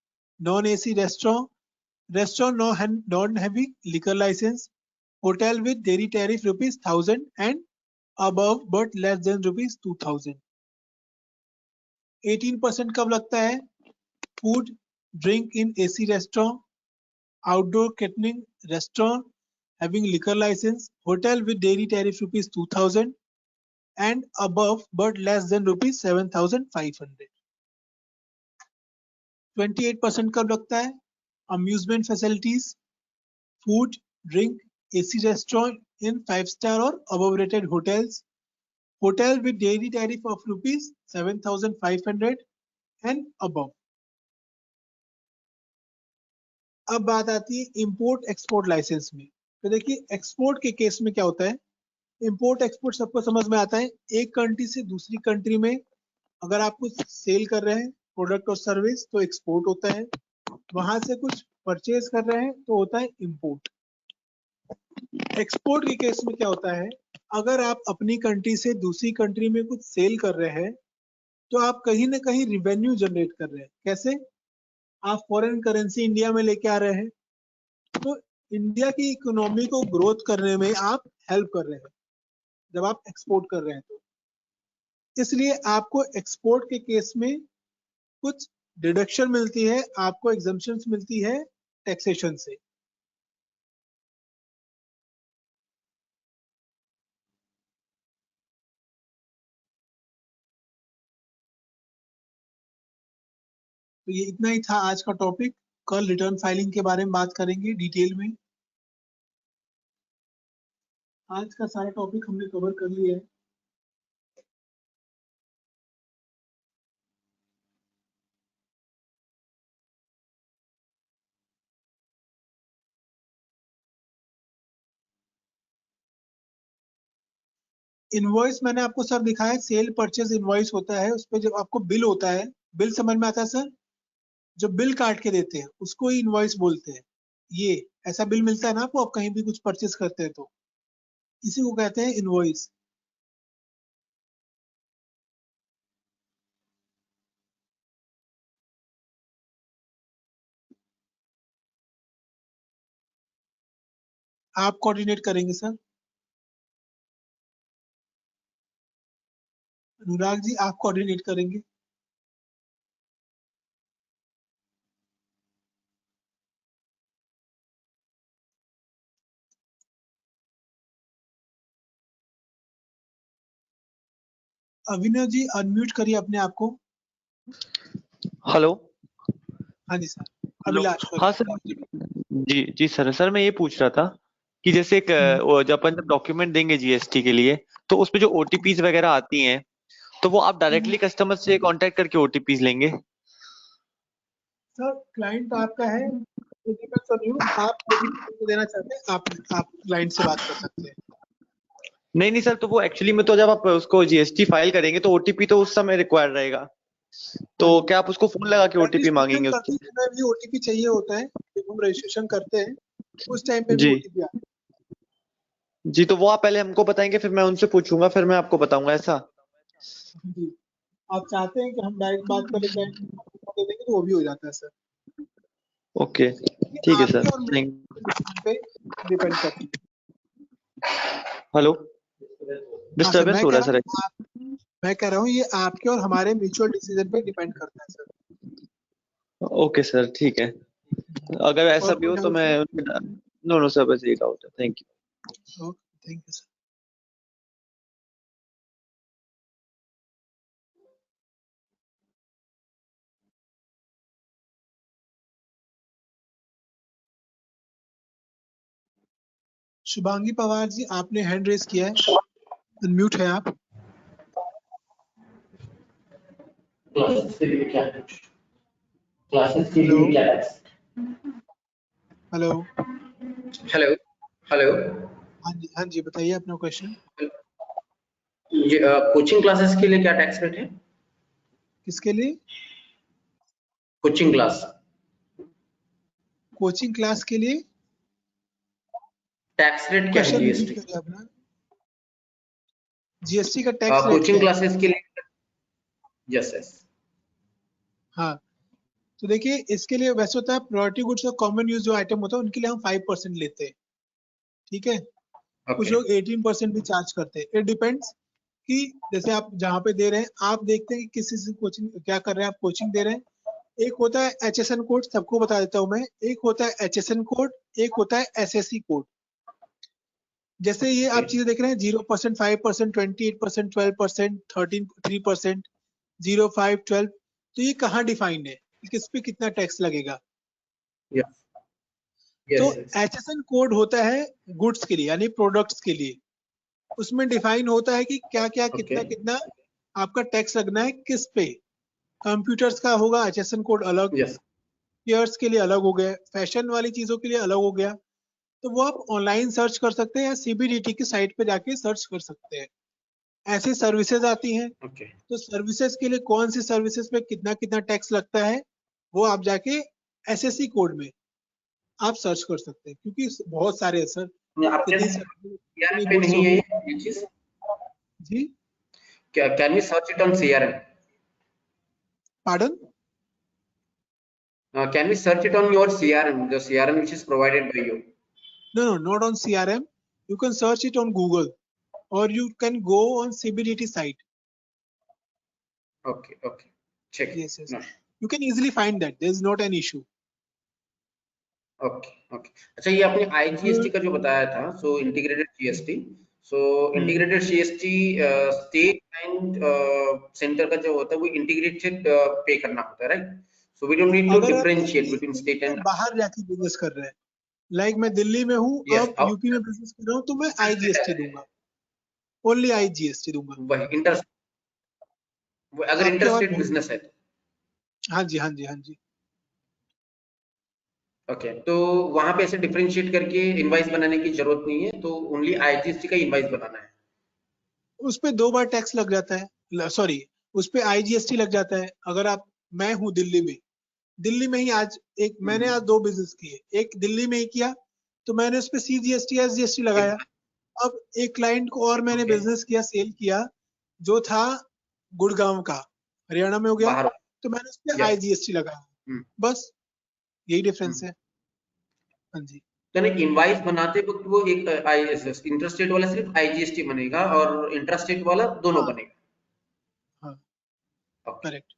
non AC restaurant, restaurant non heavy liquor licence, hotel with daily tariff rupees 1000 and above but less than rupees 2000। 18% कब लगता है? Food, drink in AC restaurant, outdoor catering restaurant having liquor license, hotel with daily tariff rupees 2000 and above but less than rupees 7500। 28% कब लगता है? Amusement facilities, food, drink, AC restaurant in 5 star और above rated hotels, hotel with daily tariff of rupees 7500 and above। अब बात आती है import export licence में। तो देखिए, एक्सपोर्ट के केस में क्या होता है? इंपोर्ट एक्सपोर्ट सबको समझ में आता है। एक कंट्री से दूसरी कंट्री में अगर आप कुछ सेल कर रहे हैं, प्रोडक्ट और सर्विस, तो एक्सपोर्ट होता है। वहां से कुछ परचेज कर रहे हैं तो होता है इंपोर्ट। एक्सपोर्ट के केस में क्या होता है? अगर आप अपनी कंट्री से दूसरी कंट्री में कुछ सेल कर रहे हैं, तो आप कहीं ना कहीं रिवेन्यू जनरेट कर रहे हैं। कैसे? आप फॉरेन करेंसी इंडिया में लेके आ रहे हैं, तो इंडिया की इकोनॉमी को ग्रोथ करने में आप हेल्प कर रहे हैं जब आप एक्सपोर्ट कर रहे हैं। तो इसलिए आपको एक्सपोर्ट के केस में कुछ डिडक्शन मिलती है, आपको एग्जम्पशंस मिलती है टैक्सेशन से। तो ये इतना ही था आज का टॉपिक। कल रिटर्न फाइलिंग के बारे में बात करेंगे डिटेल में। आज का सारा टॉपिक हमने कवर कर लिया है। इनवॉइस मैंने आपको सर दिखाया, सेल परचेज इनवॉइस होता है, उस पे जब आपको बिल होता है, बिल समझ में आता है सर? जो बिल काट के देते हैं उसको ही इनवॉइस बोलते हैं। ये ऐसा बिल मिलता है ना आपको, आप कहीं भी कुछ परचेज करते हैं तो इसी को कहते हैं इनवॉइस। आप कोऑर्डिनेट करेंगे सर? अनुराग जी आप कोऑर्डिनेट करेंगे? अविनाश जी अनम्यूट करिए अपने आप को। हेलो। हाँ जी सर। हेलो। अभिलाष हाँ सर। जी जी सर मैं ये पूछ रहा था कि जैसे एक जब अपन जब डॉक्यूमेंट देंगे जीएसटी के लिए, तो उसमें जो ओटीपीज वगैरह आती हैं, तो वो आप डायरेक्टली कस्टमर से कांटेक्ट करके ओटीपीज लेंगे? सर क्लाइंट आपका है, it depends on you, आप ओटीपी देना चाहते हैं, आप क्लाइंट से बात कर सकते हैं। नहीं नहीं सर, तो वो एक्चुअली में तो जब आप उसको जीएसटी फाइल करेंगे तो ओटीपी तो उस समय रिक्वायर्ड रहेगा, तो क्या आप उसको फोन लगा के ओटीपी रजिस्ट्रेशन मांगेंगे करते उससे? समय भी ओटीपी चाहिए होता है, जब हम रजिस्ट्रेशन करते हैं उस टाइम पे भी जी ओटीपी आता जी, तो वो आप पहले हमको बताएंगे, फिर मैं उनसे पूछूंगा, फिर मैं आपको बताऊंगा, ऐसा? है। जी, आप चाहते हैं कि हम डायरेक्ट बात करें क्लाइंट दे देंगे तो वो भी हो जाता है सर। ओके ये ठीक है आपके सर, और मेरे थैंक। डिसीजन पे डिपेंड करती है। हेलो, हाँ सर, डिस्टरबेंस हो रहा है सर। मैं कह रहा हूँ ये आपके और हमारे म्यूचुअल डिसीजन पे डिपेंड करता है सर। ओके सर ठीक है, अगर ऐसा और भी कोई हो तो डाउट मैं। सर? नो नो सर, बस यही डाउट है, thank you. Okay, thank you sir. Shubhangi Pawar ji आपने हैंड रेज किया है, अनम्यूट है आप। क्लासेस के लिए क्या क्लासेस के हेलो लिए क्या टैक्स? हेलो। Hello hello. हाँ जी बताइए अपना क्वेश्चन। ये कोचिंग क्लासेस के लिए क्या टैक्स रेट है? किसके लिए? कोचिंग क्लास कोचिंग क्लास के लिए टैक्स रेट क्या है क्वेश्चन रिपीट जीएसटी? करिए अपना। जीएसटी का टैक्स रेट कोचिंग क्या है? क्लासेस के लिए यस यस। हाँ, तो देखिए इसके लिए वैसे होता है प्रायोरिटी गुड्स और कॉमन यूज जो आइटम होता है उनके लिए हम 5% लेते हैं, ठीक है। कुछ ओके लोग 18% भी चार्ज करते हैं, इट डिपेंड्स कि जैसे आप जहाँ पे दे रहे हैं आप देखते हैं कि किसी से कोचिंग क्या कर रहे हैं, आप कोचिंग दे रहे हैं। एक होता है एचएसएन कोड, सबको बता देता हूँ मैं। एक होता है एचएसएन कोड, एक होता है एसएससी कोड। जैसे ये आप चीजें देख रहे हैं 0%, 5%, 28%, 12%, 3%, 0, 5, 12, तो ये कहाँ डिफाइंड है कि किस पे कितना टैक्स लगेगा? यस तो यस यस। एचएसएन कोड होता है गुड्स के लिए यानी प्रोडक्ट्स के लिए। उसमें डिफाइन होता है कि क्या क्या ओके कितना कितना आपका टैक्स लगना है किस पे। कंप्यूटर्स का होगा एचएसएन कोड अलग, यस चेयर्स के लिए अलग हो गया, फैशन वाली चीजों के लिए अलग हो गया। तो वो आप ऑनलाइन सर्च कर सकते हैं या सीबीडीटी की साइट पे जाके सर्च कर सकते हैं। ऐसी सर्विसेज आती हैं, ओके तो सर्विसेज के लिए कौन सी सर्विसेज पे कितना कितना टैक्स लगता है वो आप जाके एसएससी कोड में आप सर्च कर सकते हैं, क्योंकि बहुत सारे हैं सर। अपने इतनी सीआरएम इतनी पे गुड्स नहीं हो है गई। ये चीज? जी क्या can we search it on CRM? Pardon? Can we search it on your CRM, the CRM which is provided by you? No, not on CRM. You can search it on Google or you can go on CBDT site. Okay okay check. Yes, yes. No You can easily find that. There is not an issue. Okay okay. अच्छा, ये आपने IGST का जो बताया था, so integrated GST, so integrated GST state and centre का जो होता है वो इंटीग्रेटेड पे करना होता है, right? So we don't need to अगर आप डिफरेंशिएट किसी बिटवीन स्टेट स्टेट से एंड। बाहर जाके बिजनेस कर रहे हैं, लाइक मैं दिल्ली में हूँ, यस, अब यूपी में बिजनेस कर रहा हूँ, तो मैं आईजीएसटी दूंगा, ओनली आईजीएसटी दूंगा। वही इंटर अगर आपकी आवाज इंटरस्टेट बहुत, बिजनेस है तो। हाँ जी हाँ जी हाँ जी। ओके, तो वहां पे ऐसे डिफरेंशिएट करके इनवाइस बनाने की जरूरत नहीं है, तो ओनली आईजीएसटी का इनवाइस बनाना है। उस पे 2 बार टैक्स लग जाता है, सॉरी, उस पे आईजीएसटी लग जाता है। अगर आप, मैं हूँ दिल्ली में, दिल्ली में ही आज एक मैंने आज 2 बिजनेस किए, एक दिल्ली में ही किया, तो मैंने उस पे सीजीएसटी एसजीएसटी लगाया। अब एक क्लाइंट को और मैंने ओके, बिजनेस किया, सेल किया, जो था गुड़गांव का, हरियाणा में हो गया, बाहर। तो मैंने उस पे यस। आईजीएसटी लगाया। बस यही डिफरेंस है। हाँ जी। तो नहीं, इनवाइस बनाते वक्त वो एक इंटरस्टेट वाला सिर्फ आईजीएसटी बनेगा और इंट्रास्टेट वाला दोनों हाँ बनेगा। हाँ, ओके, करेक्ट।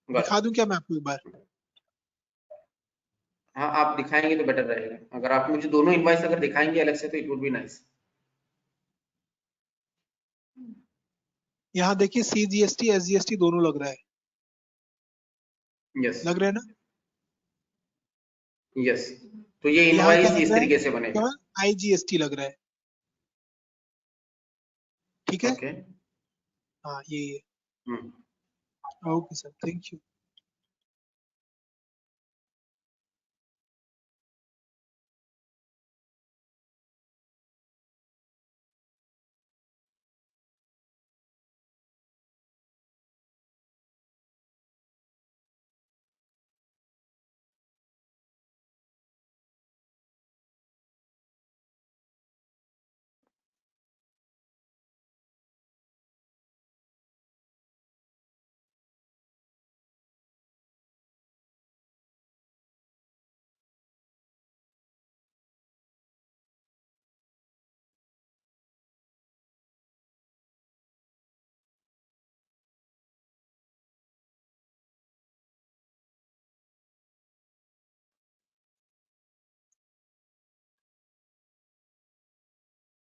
गॉट दिखा दूं क्या मैं आपको एक बार? इट। हाँ, आप दिखाएंगे तो बेटर रहेगा। अगर आप मुझे दोनों इनवाइस अगर दिखाएंगे अलग से तो इट वुड बी नाइस। यहाँ देखिए, सीजीएसटी एसजीएसटी दोनों लग रहा है, यस, लग रहा है ना? यस। तो ये यहाँ क्या इनवाइस लग इस रहा है? तरीके से बनेगा। केवल आईजीएसटी लग रहा है। ठीक है। ओके। हाँ ये hmm. Okay sir, thank you.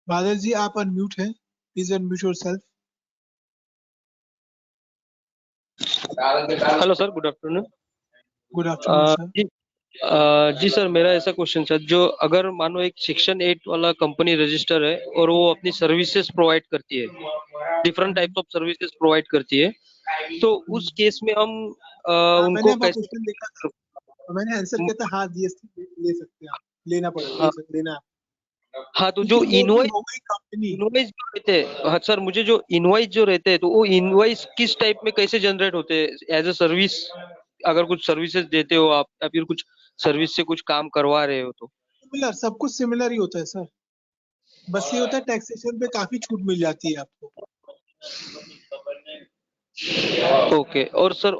Badal ji आप अनम्यूट हैं, please unmute yourself. Hello sir, good afternoon. Good afternoon sir. जी जी सर, मेरा ऐसा क्वेश्चन सर, जो अगर मानो एक सेक्शन 8 वाला कंपनी रजिस्टर है और वो अपनी सर्विसेज प्रोवाइड करती है, different types of services provide करती है, तो उस केस में हम हाँ, मैंने उनको आपका कैसे? क्वेश्चन देखा था और मैंने आंसर किया था, हाँ जीएसटी ले सकते हैं आप, लेना पड़ेगा, हाँ, लेना है, हाँ, तो क्योंकि जो वो भी इनवॉइस हो गई कंपनी। इनवॉइस जो रहते हैं, हाँ सर, मुझे जो इनवॉइस जो रहते हैं, तो वो इनवॉइस किस टाइप में कैसे जनरेट होते हैं एज अ सर्विस? अगर कुछ सर्विसेज देते हो आप या फिर कुछ सर्विस से कुछ काम करवा रहे हो तो? सिमिलर, सब कुछ सिमिलर ही होता है सर, बस ये होता है टैक्सेशन पे काफी छूट मिल जाती है आपको। ओके। और सर,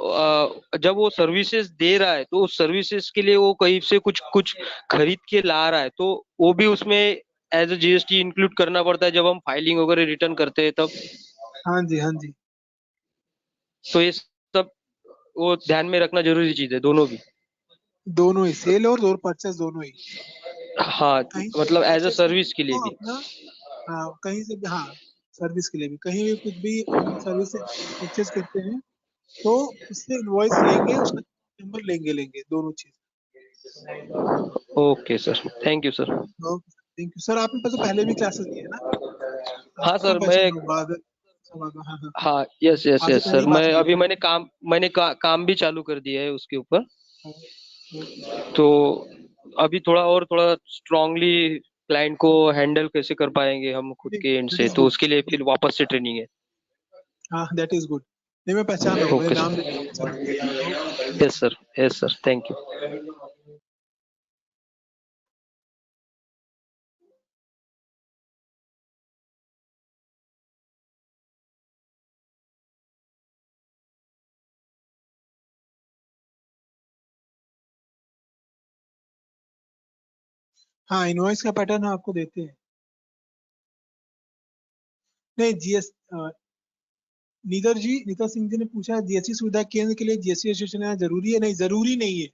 जब वो सर्विसेज दे रहा है तो उस सर्विसेज के लिए वो कहीं से कुछ कुछ खरीद के ला रहा है, तो वो भी उसमें एज अ जीएसटी इंक्लूड करना पड़ता है जब हम फाइलिंग वगैरह रिटर्न करते हैं तब? हाँ जी हाँ जी। तो ये सब वो ध्यान में रखना जरूरी चीज है, दोनों भी? दोनों ही, सेल और परचेस दोनों ही। हाँ, कहीं से भी मतलब एज अ परचेस करते सर्विस हैं के लिए तो भी? अपना, हाँ कहीं से भी, हाँ सर्विस के लिए भी, कहीं भी कुछ भी हम सर्विस से परचेस करते हैं तो उससे इनवॉइस लेंगे, उसका नंबर लेंगे, दोनों चीज। Okay sir, thank you sir. Thank you sir. आपने तो पहले भी क्लासेस दी है ना, हाँ आपको सर, मैं, पहचान हो बादल, सब आगे, हाँ हाँ, हाँ, यस यस आपसे यस पहले सर, ही बात मैं हुई अभी काम भी चालू कर दिया है उसके ऊपर। है। Okay sir. तो अभी थोड़ा स्ट्रांगली क्लाइंट को हैंडल कैसे कर पाएंगे हम खुद के एंड दैट से, इज तो गुड। उसके लिए फिर वापस से ट्रेनिंग है। हाँ दैट इज गुड। नहीं मैं पहचान रहा हूँ, मैंने ओके नाम सर, देख के पहचान रहा हूँ। Yes sir, thank you. हाँ इनवॉइस का पैटर्न आपको देते हैं। नहीं जीएस, नीतर जी, नीता सिंह जी ने पूछा जीएसटी सुविधा केंद्र के लिए जीएसटी रजिस्ट्रेशन लेना जरूरी है? नहीं जरूरी नहीं है,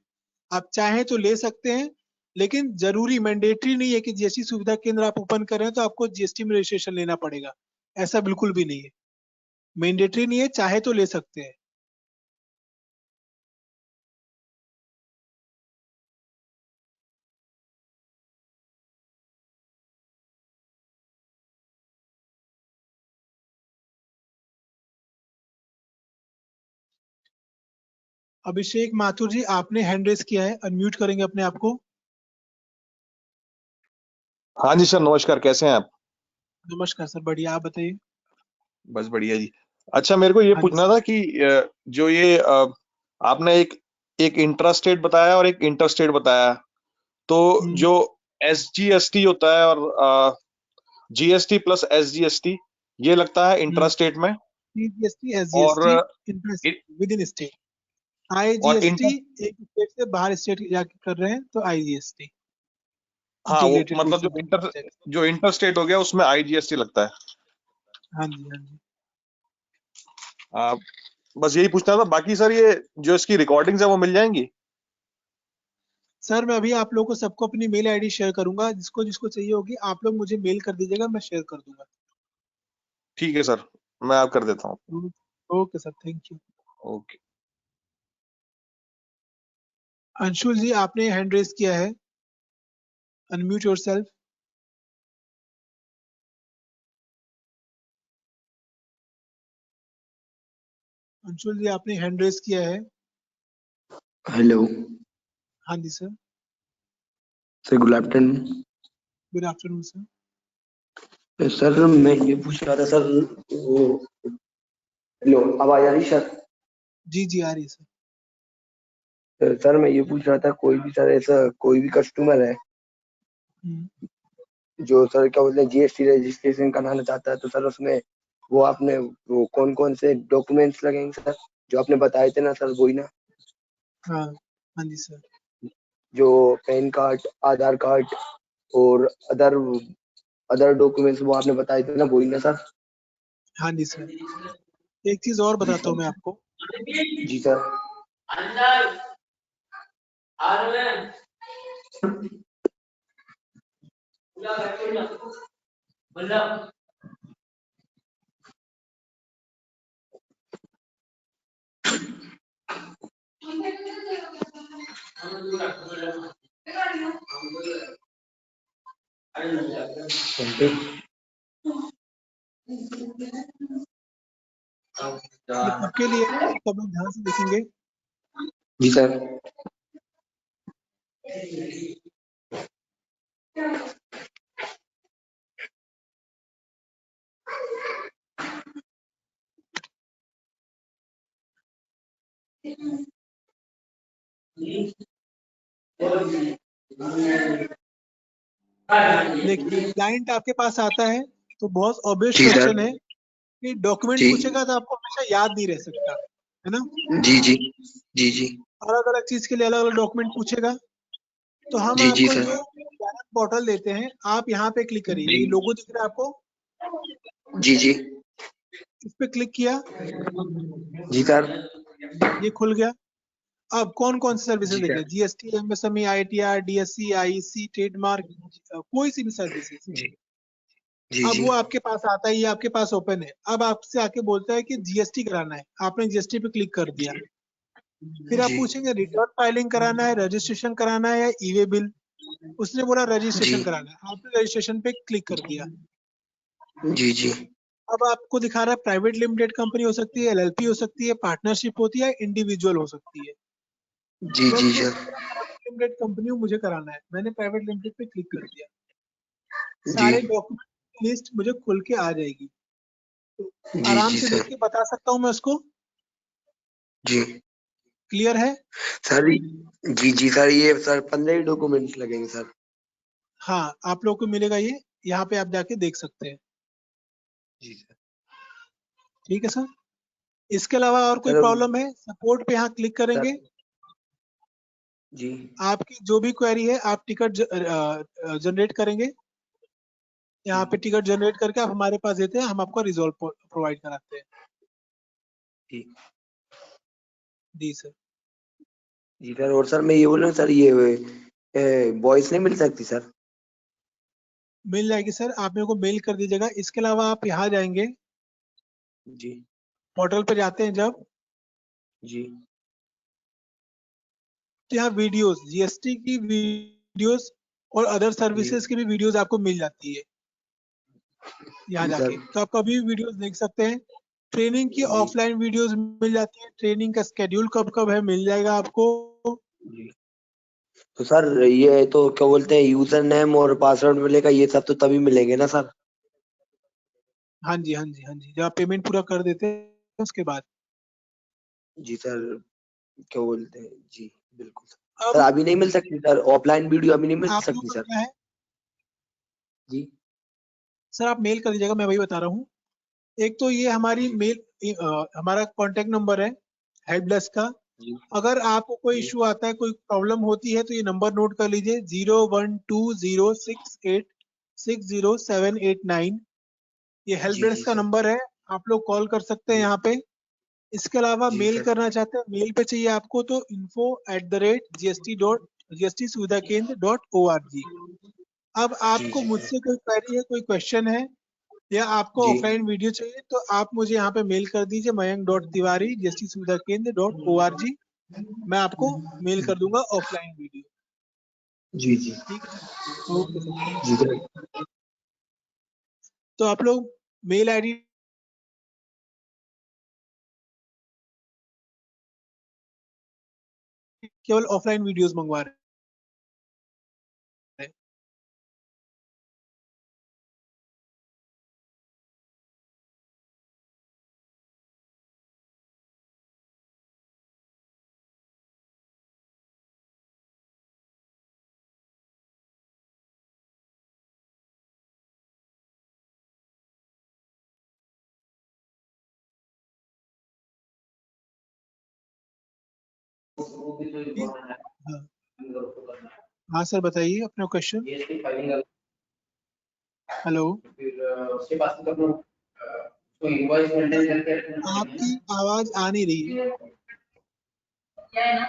आप चाहें तो ले सकते हैं, लेकिन जरूरी मैंडेटरी नहीं है कि जीएसटी सुविधा केंद्र आप ओपन कर रहे हैं तो आपको जीएसटी में रजिस्ट्रेशन लेना पड़ेगा, ऐसा बिल्कुल भी नहीं है। मैंडेटरी नहीं है, चाहे तो ले सकते हैं। अभिषेक माथुर जी, आपने हैंड रेस किया है, अनम्यूट करेंगे अपने आप को। हाँ जी सर, नमस्कार, कैसे हैं आप? नमस्कार सर, बढ़िया, आप बताइए। बस बढ़िया जी। अच्छा, मेरे को ये हाँ जी पूछना था कि जो ये आपने एक इंट्रा स्टेट बताया और एक इंटर स्टेट बताया, तो जो SGST होता है और GST प्लस SGST, ये लगता है इंट्रा स्टेट में, CGST, और SGST with in state. IGST inter एक स्टेट से बाहर स्टेट जाके कर रहे हैं तो IGST, हाँ, वो इंटीग्रेटेड मतलब गुड्स। जो इंटर स्टेट हो गया उसमें IGST लगता है। हाँ जी, हाँ जी बस यही पूछना था। बाकी सर, ये जो इसकी रिकॉर्डिंग्स है वो मिल जाएंगी? सर, मैं अभी आप लोगों को सबको अपनी मेल आईडी शेयर करूंगा, जिसको जिसको चाहिए होगी आप लोग मुझे मेल कर दीजिएगा, मैं शेयर कर दूंगा। ठीक है सर, मैं आप कर देता हूँ। Okay sir, thank you. Okay. Anshul ji, आपने हैंड रेस किया है, अनम्यूट योरसेल्फ। अंशुल जी, आपने हैंड रेस किया है। हेलो हाँ जी sir, sir, good afternoon. Good afternoon sir. Sir, मैं ये पूछ रहा था सर, वो हेलो, आवाज आ रही सर? जी जी, आ रही है सर। सर, मैं ये पूछ रहा था, कोई भी सर ऐसा कोई भी कस्टमर है जो सर क्या बोलते हैं GST रजिस्ट्रेशन कराना चाहता है, तो सर उसमें वो आपने वो कौन कौन से डॉक्यूमेंट्स लगेंगे सर, जो आपने बताए थे ना सर, वही ना? हाँ हाँ जी सर। जो पैन कार्ड, आधार कार्ड और अदर अदर डॉक्यूमेंट्स वो आपने बताए थे ना, वही ना सर? हाँ जी सर, एक चीज और जी बताता हूँ सर। मैं आपको। जी सर। ये सबके लिए है, सब लोग ध्यान से देखेंगे। जी सर। देखिए, क्लाइंट आपके पास आता है तो बहुत ऑब्वियस जी सर। क्वेश्चन है कि डॉक्यूमेंट जी पूछेगा तो आपको हमेशा याद नहीं रह सकता है ना। जी जी जी जी अलग अलग चीज के लिए अलग अलग डॉक्यूमेंट पूछेगा। तो हम जी जी आपको सर। जो पोर्टल देते हैं, आप यहाँ पे क्लिक करिए, ये लोगो दिख रहा है आपको, जी जी इस पे क्लिक किया, जी सर। ये खुल गया। अब कौन कौन सी सर्विसेज जी देखिए, sir. GST, MSME, ITR, DSC, IEC, trademark, कोई सी भी सर्विसेज। जी जी अब जी वो आपके पास आता है, ये आपके पास ओपन है। अब आपसे आके बोलता है कि GST कराना है, आपने GST पे क्लिक कर दिया। फिर आप जी पूछेंगे रिटर्न फाइलिंग कराना है, रजिस्ट्रेशन कराना है या ई-वे बिल। उसने बोला जी रजिस्ट्रेशन कराना है, आपने रजिस्ट्रेशन पे क्लिक कर दिया। जी जी अब आपको दिखा रहा है प्राइवेट लिमिटेड कंपनी हो सकती है, LLP हो सकती है, पार्टनरशिप होती है, इंडिविजुअल हो सकती है। जी मैं जी सोच सर। प्राइवेट लिमिटेड कंपनी मुझे कराना है, मैंने प्राइवेट लिमिटेड पे क्लिक कर दिया। जी सारे डॉक्यूमेंट की लिस्ट मुझे खुल के आ जाएगी, तो जी आराम जी से देख सर। के बता सकता हूँ मैं उसको। जी क्लियर है? सर। जी जी सर, ये सर 15 ही डॉक्यूमेंट्स लगेंगे सर? हाँ, आप लोग को मिलेगा ये, यहाँ पे आप जाके देख सकते हैं। जी सर। ठीक है सर। इसके अलावा और कोई सर प्रॉब्लम है? सपोर्ट पे यहाँ क्लिक करेंगे, सर। जी आपकी जो भी क्वेरी है आप टिकट जनरेट करेंगे। यहाँ पे टिकट जनरेट करके आप हमारे पास देते हैं, हम आपको रिजॉल्व प्रोवाइड कराते हैं। जी जी सर। जी सर। और सर मैं ये बोल रहा हूँ सर, ये वॉइस नहीं मिल सकती सर? मिल जाएगी सर, आप मेरे को मेल कर दीजिएगा। इसके अलावा आप यहाँ जाएंगे, जी पोर्टल पे जाते हैं जब, जी तो यहाँ वीडियोस, GST की वीडियोस और अदर जी सर्विसेज की भी वीडियोस आपको मिल जाती है यहाँ जी सर। जाके, तो आप कभी भी वीडियोस देख सकते हैं। ट्रेनिंग की जी। ऑफलाइन वीडियोस मिल जाती है, ट्रेनिंग का स्केड्यूल कब कब है मिल जाएगा आपको। जी। तो सर ये तो क्या बोलते हैं, यूजर नेम और पासवर्ड मिलेगा, ये सब तो तभी मिलेंगे ना सर? हाँ जी हाँ जी हाँ जी, जब आप पेमेंट पूरा कर देते हैं उसके बाद। जी सर, क्या बोलते हैं, जी बिल्कुल सर। अब सर अभी नहीं मिल सकती सर, ऑफलाइन वीडियो अभी नहीं मिल आप लोगों सकती का सर? क्या है जी। सर, आप मेल कर दीजिएगा, मैं वही बता रहा हूँ। एक तो ये हमारी मेल हमारा कांटेक्ट नंबर है हेल्प डेस्क का। जी। अगर आपको कोई जी। इशू आता है, कोई प्रॉब्लम होती है, तो ये नंबर नोट कर लीजिए 012068600789। ये हेल्प जी। जी डेस्क का सर। नंबर है, आप लोग कॉल कर सकते हैं जी। यहाँ पे। इसके अलावा जी मेल सर। करना चाहते हैं, मेल पे चाहिए आपको तो info@gst.gstsuvidakendraorg। अब जी। आपको जी सर। मुझसे कोई क्वेरी है, कोई क्वेश्चन है, या आपको जी। ऑफलाइन वीडियो चाहिए, तो आप मुझे यहाँ पे मेल कर दीजिए mayank.tiwari@gstsuvidakendraorg। मैं आपको मेल कर दूंगा ऑफलाइन वीडियो। जी। जी। ठीक है सर, ओके सर, थैंक जी यू। सर। तो आप लोग मेल आईडी केवल ऑफलाइन वीडियोस मंगवा रहे हैं। ठीक? हाँ हाँ सर, बताइए अपना क्वेश्चन। जीएसटी फाइलिंग हेलो, फिर उसके बाद तो उसको इनवॉइस मेंटेन करके रखना पड़ेगा आपकी आवाज आ नहीं रही है। क्या है ना,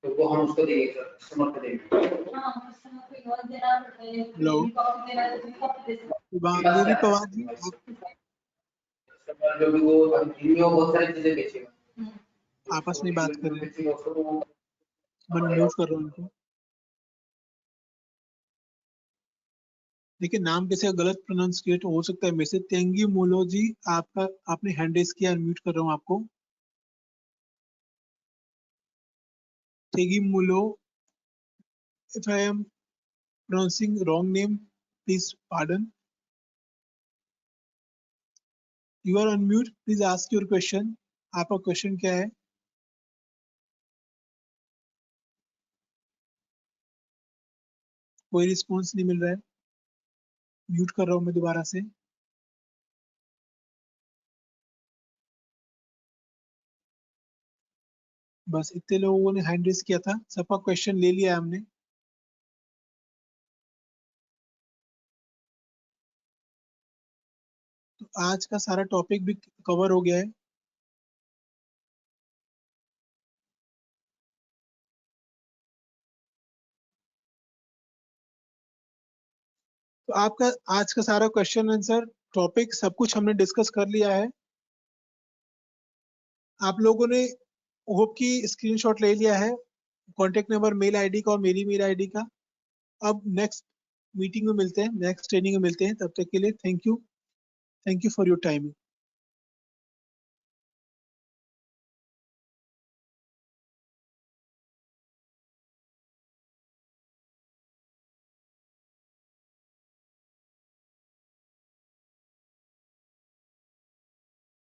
तो वो हम उसको देंगे सर, कस्टमर को देंगे। हाँ, कस्टमर को इनवॉइस देना पड़ता है, हेलो, कॉपी देना है, कॉपी दे सकते देवी पवार जी, हैं। आप कस्टमर जो भी वो हिंदी में बहुत सारी चीजें बेचेगा। आपस में बात कर रहे हैं, बेचेगा उसको तो वो मैं म्यूट कर रहा हूँ उनको। देखिए, नाम किसी का गलत प्रोनाउंसिएट हो सकता है। मैसेज तेंगी मोलो जी, आपका आपने हैंड रेज किया, म्यूट कर रहा हूँ आपको। तेगी मोलो, if I am pronouncing wrong name, please pardon. You are on mute, please ask your question. आपका क्वेश्चन क्या है? कोई रिस्पॉन्स नहीं मिल रहा है, म्यूट कर रहा हूँ मैं दोबारा से। बस इतने लोगों ने हैंड रेज किया था, सबका क्वेश्चन ले लिया हमने। तो आज का सारा टॉपिक भी कवर हो गया है। तो आपका आज का सारा क्वेश्चन आंसर टॉपिक सब कुछ हमने डिस्कस कर लिया है। आप लोगों ने होप की स्क्रीनशॉट ले लिया है कॉन्टेक्ट नंबर, मेल आईडी का और मेरी मेल आईडी का। अब नेक्स्ट मीटिंग में मिलते हैं, नेक्स्ट ट्रेनिंग में मिलते हैं। तब तक के लिए thank you for your time.